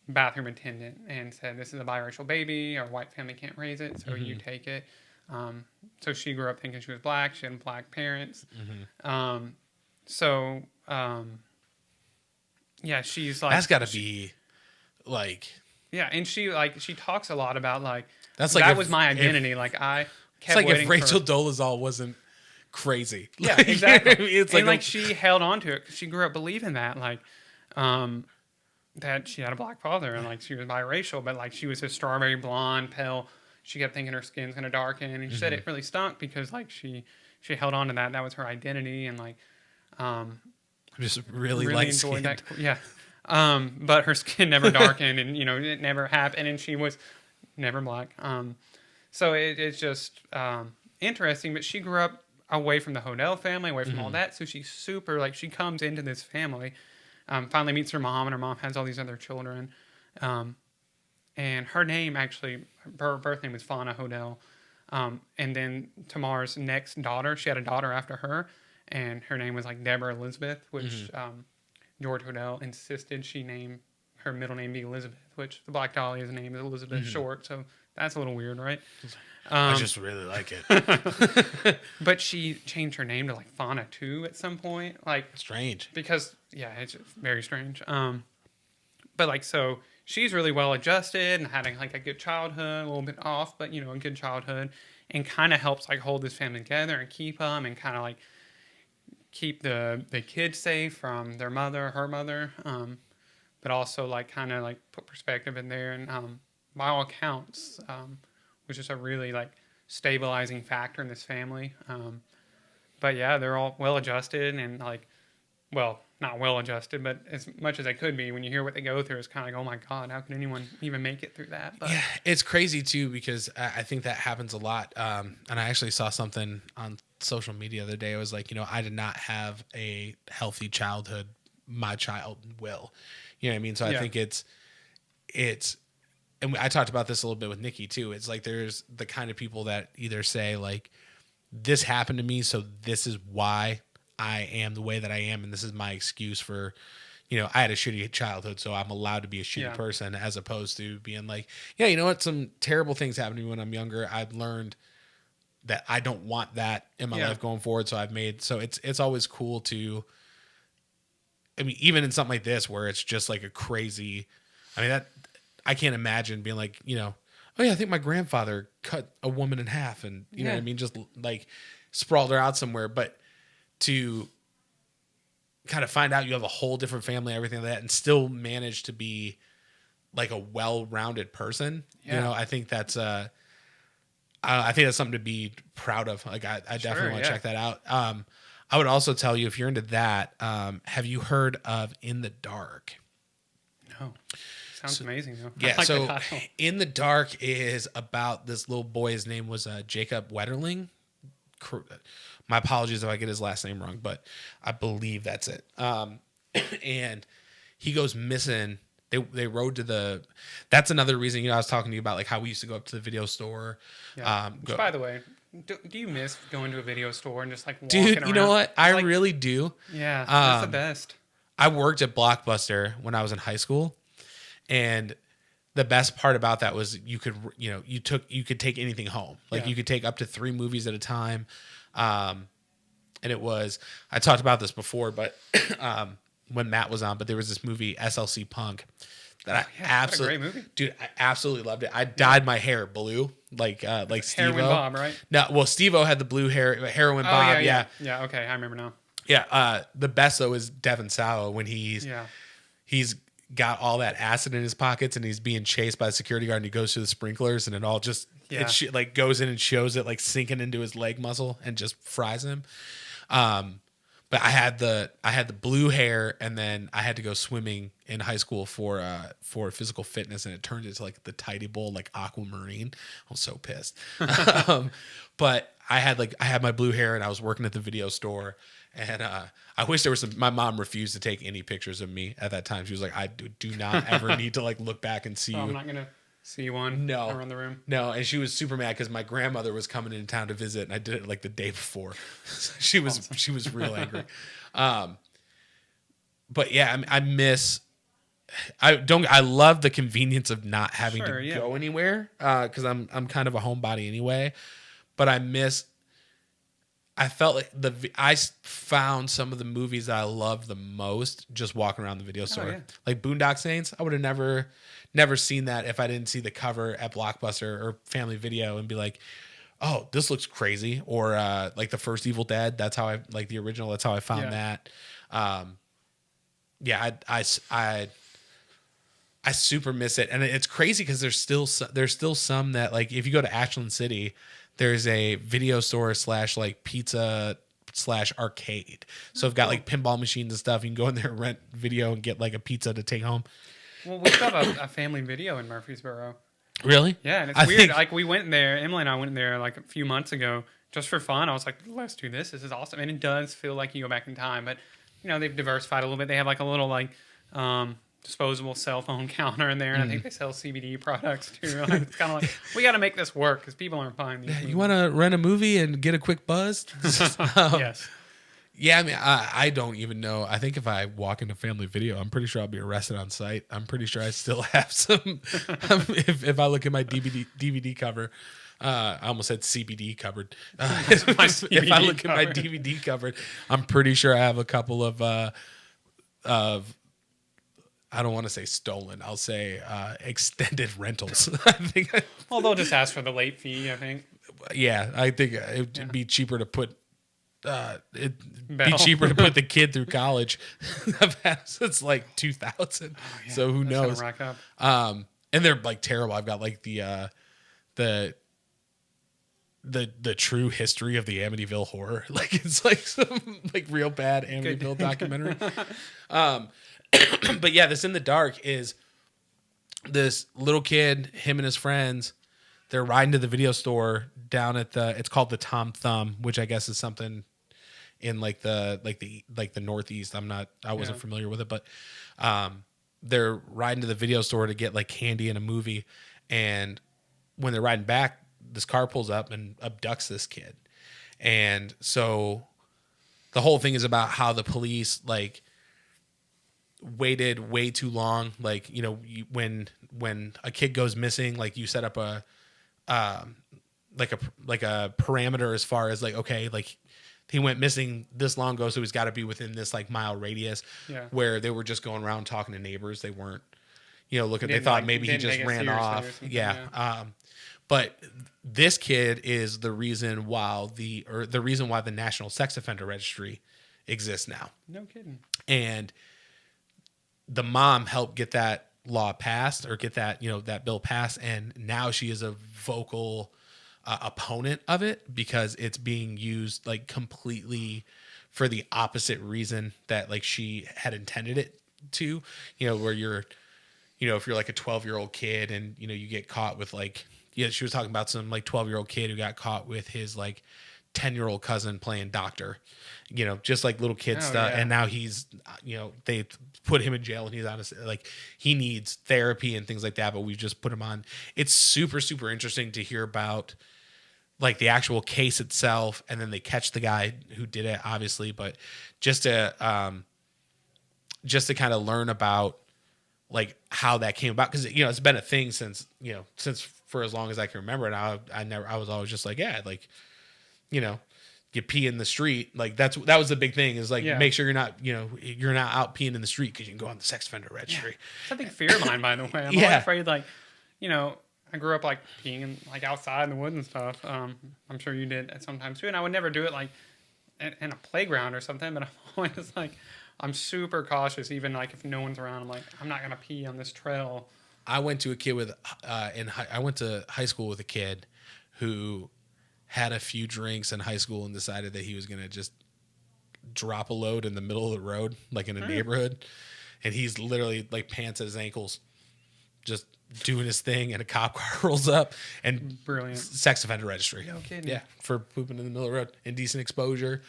bathroom attendant and said, this is a biracial baby, our white family can't raise it, so you take it. So she grew up thinking she was black. She had black parents. Yeah, she's like, that's got to be like, yeah, and she talks a lot about like, that's like that was my identity. Like I kept it's like if waiting Rachel for, Dolezal wasn't crazy. yeah, Like, exactly. you know what I mean? It's and like she held on to it 'cause she grew up believing that, like, that she had a black father and like she was biracial, but like she was a strawberry blonde, pale. She kept thinking her skin's gonna darken, and she said it really stunk because like she held on to that. That was her identity, and like, I'm just really really light enjoyed skinned. that. Yeah. But her skin never darkened, and it never happened, and she was never black. So it's just interesting. But she grew up away from the Hodel family, away from all that. So she's super, like, she comes into this family, finally meets her mom, and her mom has all these other children. And her name, actually, her birth name is Fauna Hodel. And then Tamar's next daughter, she had a daughter after her, and her name was like Deborah Elizabeth, which George Hodel insisted she name her middle name be Elizabeth, which the Black Dahlia's name is Elizabeth Short. So that's a little weird, right? I just really like it. But she changed her name to like Fauna too at some point, like Strange. because yeah, it's just very strange. But like, so she's really well adjusted and having like a good childhood, a little bit off, but a good childhood, and kind of helps like hold this family together and keep them, and kind of like keep the kids safe from their mother, her mother, but also like kind of like put perspective in there. And by all accounts, was just a really like stabilizing factor in this family. But yeah, they're all well adjusted and like, well, not well adjusted, but as much as they could be. When you hear what they go through, it's kind of like, oh my God, how can anyone even make it through that? But yeah, it's crazy too, because I think that happens a lot. And I actually saw something on social media the other day. It was like, I did not have a healthy childhood. My child will. You know what I mean? So I think it's, and I talked about this a little bit with Nikki too. It's like there's the kind of people that either say like, this happened to me, so this is why I am the way that I am, and this is my excuse for, I had a shitty childhood, so I'm allowed to be a shitty person, as opposed to being like, yeah, you know what, some terrible things happened to me when I'm younger. I've learned that I don't want that in my life going forward, so it's always cool to, I mean, even in something like this where it's just like a crazy, I mean, that I can't imagine being like, oh yeah, I think my grandfather cut a woman in half, and you know what I mean, just like sprawled her out somewhere. But to kind of find out you have a whole different family, everything like that, and still manage to be like a well-rounded person, I think that's I think that's something to be proud of. Like I definitely want to check that out. I would also tell you, if you're into that, have you heard of In the Dark? No. Sounds amazing though. Yeah, like so In the Dark is about this little boy. His name was Jacob Wetterling. My apologies if I get his last name wrong, but I believe that's it. And he goes missing. They rode to the. That's another reason. You know, I was talking to you about like how we used to go up to the video store. Yeah. Which, by the way, do you miss going to a video store and just like walking dude, around? you know what? I like, really do. Yeah, that's the best. I worked at Blockbuster when I was in high school, and the best part about that was you could take anything home. Like you could take up to 3 movies at a time. And it was, I talked about this before, but when Matt was on, but there was this movie SLC Punk that I absolutely, great movie. Dude, I absolutely loved it. I dyed my hair blue, like Steve-O. Heroin Bob, right? No, well, Steve-O had the blue hair, Heroin Bob. Yeah. Okay, I remember now. Yeah. The best though is Devin Sawa when he's got all that acid in his pockets and he's being chased by the security guard and he goes through the sprinklers and it all just like goes in and shows it like sinking into his leg muscle and just fries him. But I had the blue hair and then I had to go swimming in high school for physical fitness and it turned into like the tidy bowl like aquamarine. I was so pissed. But I had my blue hair and I was working at the video store. And I wish there was some. My mom refused to take any pictures of me at that time. She was like, "I do not ever need to like look back and see you." I'm not gonna see one. No, around the room. No, and she was super mad because my grandmother was coming into town to visit, and I did it like the day before. So she was real angry. But yeah, I miss. I love the convenience of not having to go anywhere because I'm kind of a homebody anyway. But I felt like I found some of the movies that I love the most just walking around the video store. Yeah. Like Boondock Saints, I would have never seen that if I didn't see the cover at Blockbuster or Family Video and be like, oh, this looks crazy. Or like the first Evil Dead, that's how I like the original. That's how I found that. I super miss it, and it's crazy because there's still some that like if you go to Ashland City. There's a video store / like pizza / arcade. So I've got like pinball machines and stuff. You can go in there and rent video and get like a pizza to take home. Well, we still have a Family Video in Murfreesboro. Really? Yeah, and it's weird. Like we went there, Emily and I went there like a few months ago just for fun. I was like, let's do this. This is awesome. And it does feel like you go back in time. But, you know, they've diversified a little bit. They have like a little like disposable cell phone counter in there, and I think they sell CBD products too. Like, it's kind of like we got to make this work because people aren't buying these. You want to rent a movie and get a quick buzz? Yes. Yeah, I mean, I don't even know. I think if I walk into Family Video, I'm pretty sure I'll be arrested on sight. I'm pretty sure I still have some. If I look at my DVD cover, I almost said CBD covered. If I look at my DVD cover, I'm pretty sure I have a couple of I don't want to say stolen. I'll say extended rentals. I think. Well, they'll just ask for the late fee, I think. Yeah, I think it'd be cheaper to put. Cheaper to put the kid through college. I've had since like 2000. Oh, yeah. So who knows? Rack up. And they're like terrible. I've got like the true history of the Amityville Horror. Like it's like some like real bad Amityville documentary. But yeah, this In the Dark is this little kid, him and his friends, they're riding to the video store down at it's called the Tom Thumb, which I guess is something in like the Northeast. I wasn't familiar with it, but they're riding to the video store to get like candy and a movie. And when they're riding back, this car pulls up and abducts this kid. And so the whole thing is about how the police like waited way too long. Like, you know, when a kid goes missing, like you set up a parameter as far as like, okay, like he went missing this long ago, so he's got to be within this like mile radius. Yeah. Where they were just going around talking to neighbors. They weren't, you know, they thought like, maybe he just ran off. Yeah. But this kid is the reason why the reason why the National Sex Offender Registry exists now. No kidding. And the mom helped get that law passed or get that, you know, that bill passed. And now she is a vocal opponent of it because it's being used like completely for the opposite reason that like she had intended it to, you know, where you're, you know, if you're like a 12-year-old kid and, you know, you get caught with like yeah, she was talking about some like 12-year-old kid who got caught with his like 10-year-old cousin playing doctor, just like little kid stuff. Yeah. And now he's, they put him in jail and he's honestly like, he needs therapy and things like that, but we've just put him on. It's super, super interesting to hear about like the actual case itself. And then they catch the guy who did it, obviously, but just to kind of learn about like how that came about. Cause it's been a thing since for as long as I can remember. And I was always just like, yeah, like, you pee in the street. Like that was the big thing is like, make sure you're not out peeing in the street because you can go on the sex offender registry. Yeah. It's a big fear of mine, by the way. I'm always afraid, like, I grew up like peeing in, like outside in the woods and stuff. I'm sure you did at some time too. And I would never do it like in a playground or something, but I'm always like, I'm super cautious. Even like if no one's around, I'm like, I'm not going to pee on this trail. I went to I went to high school with a kid who had a few drinks in high school and decided that he was going to just drop a load in the middle of the road, like in a neighborhood. And he's literally like pants at his ankles, just doing his thing. And a cop car rolls up and brilliant sex offender registry. No kidding. Yeah. For pooping in the middle of the road, indecent exposure,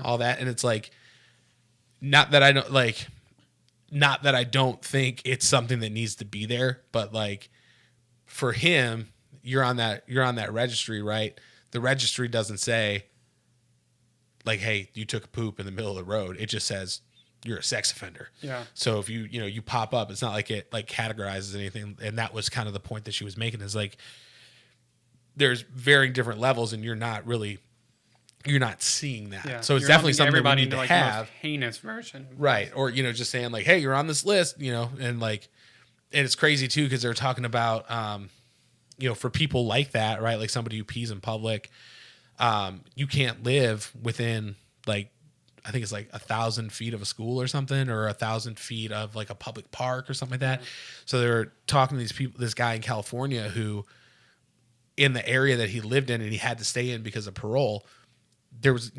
all that. And it's like, not that I don't think it's something that needs to be there, but like for him, you're on that registry, right? The registry doesn't say like, hey, you took a poop in the middle of the road. It just says you're a sex offender. Yeah. So if you pop up, it's not like it like categorizes anything. And that was kind of the point that she was making is like, there's varying different levels and you're not seeing that. Yeah. So it's definitely something that we need to like have. The most heinous version. Right. Or, just saying like, hey, you're on this list, and like, and it's crazy too, because they're talking about, for people like that, right? Like somebody who pees in public, you can't live within like, I think it's like 1,000 feet of a school or something, or 1,000 feet of like a public park or something like that. So they're talking to this guy in California who, in the area that he lived in and he had to stay in because of parole, there was,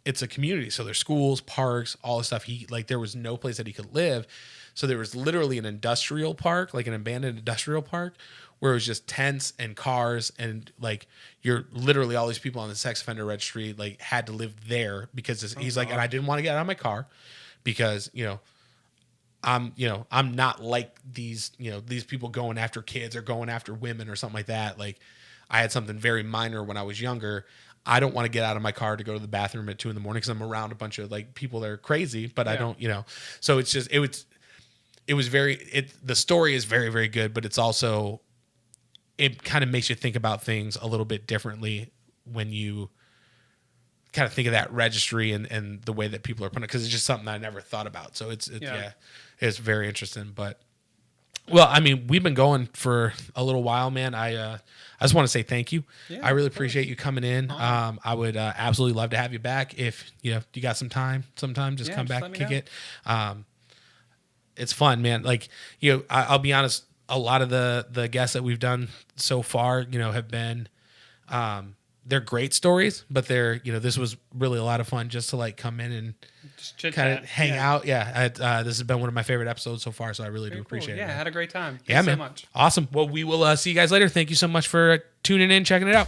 it's a community. So there's schools, parks, all this stuff. There was no place that he could live. So there was literally an industrial park, like an abandoned industrial park, where it was just tents and cars. And like, you're literally all these people on the sex offender registry, like had to live there because he's like, and I didn't want to get out of my car because, I'm not like these people going after kids or going after women or something like that. Like I had something very minor when I was younger. I don't want to get out of my car to go to the bathroom at 2 a.m. because I'm around a bunch of like people that are crazy, but I don't, so it's just, the story is very, very good, but it's also, it kind of makes you think about things a little bit differently when you kind of think of that registry and the way that people are putting it, because it's just something I never thought about. So it's very interesting. But well, I mean, we've been going for a little while, man. I just want to say thank you. I really appreciate you coming in. I would absolutely love to have you back if you got some time sometime. Just come back and kick it. It's fun, man. Like I'll be honest. A lot of the guests that we've done so far, have been they're great stories, but this was really a lot of fun just to like come in and just kind of hang out. Yeah. This has been one of my favorite episodes so far. So I really do appreciate it. Yeah. I had a great time. Thanks so much. Awesome. Well, we will see you guys later. Thank you so much for tuning in, checking it out.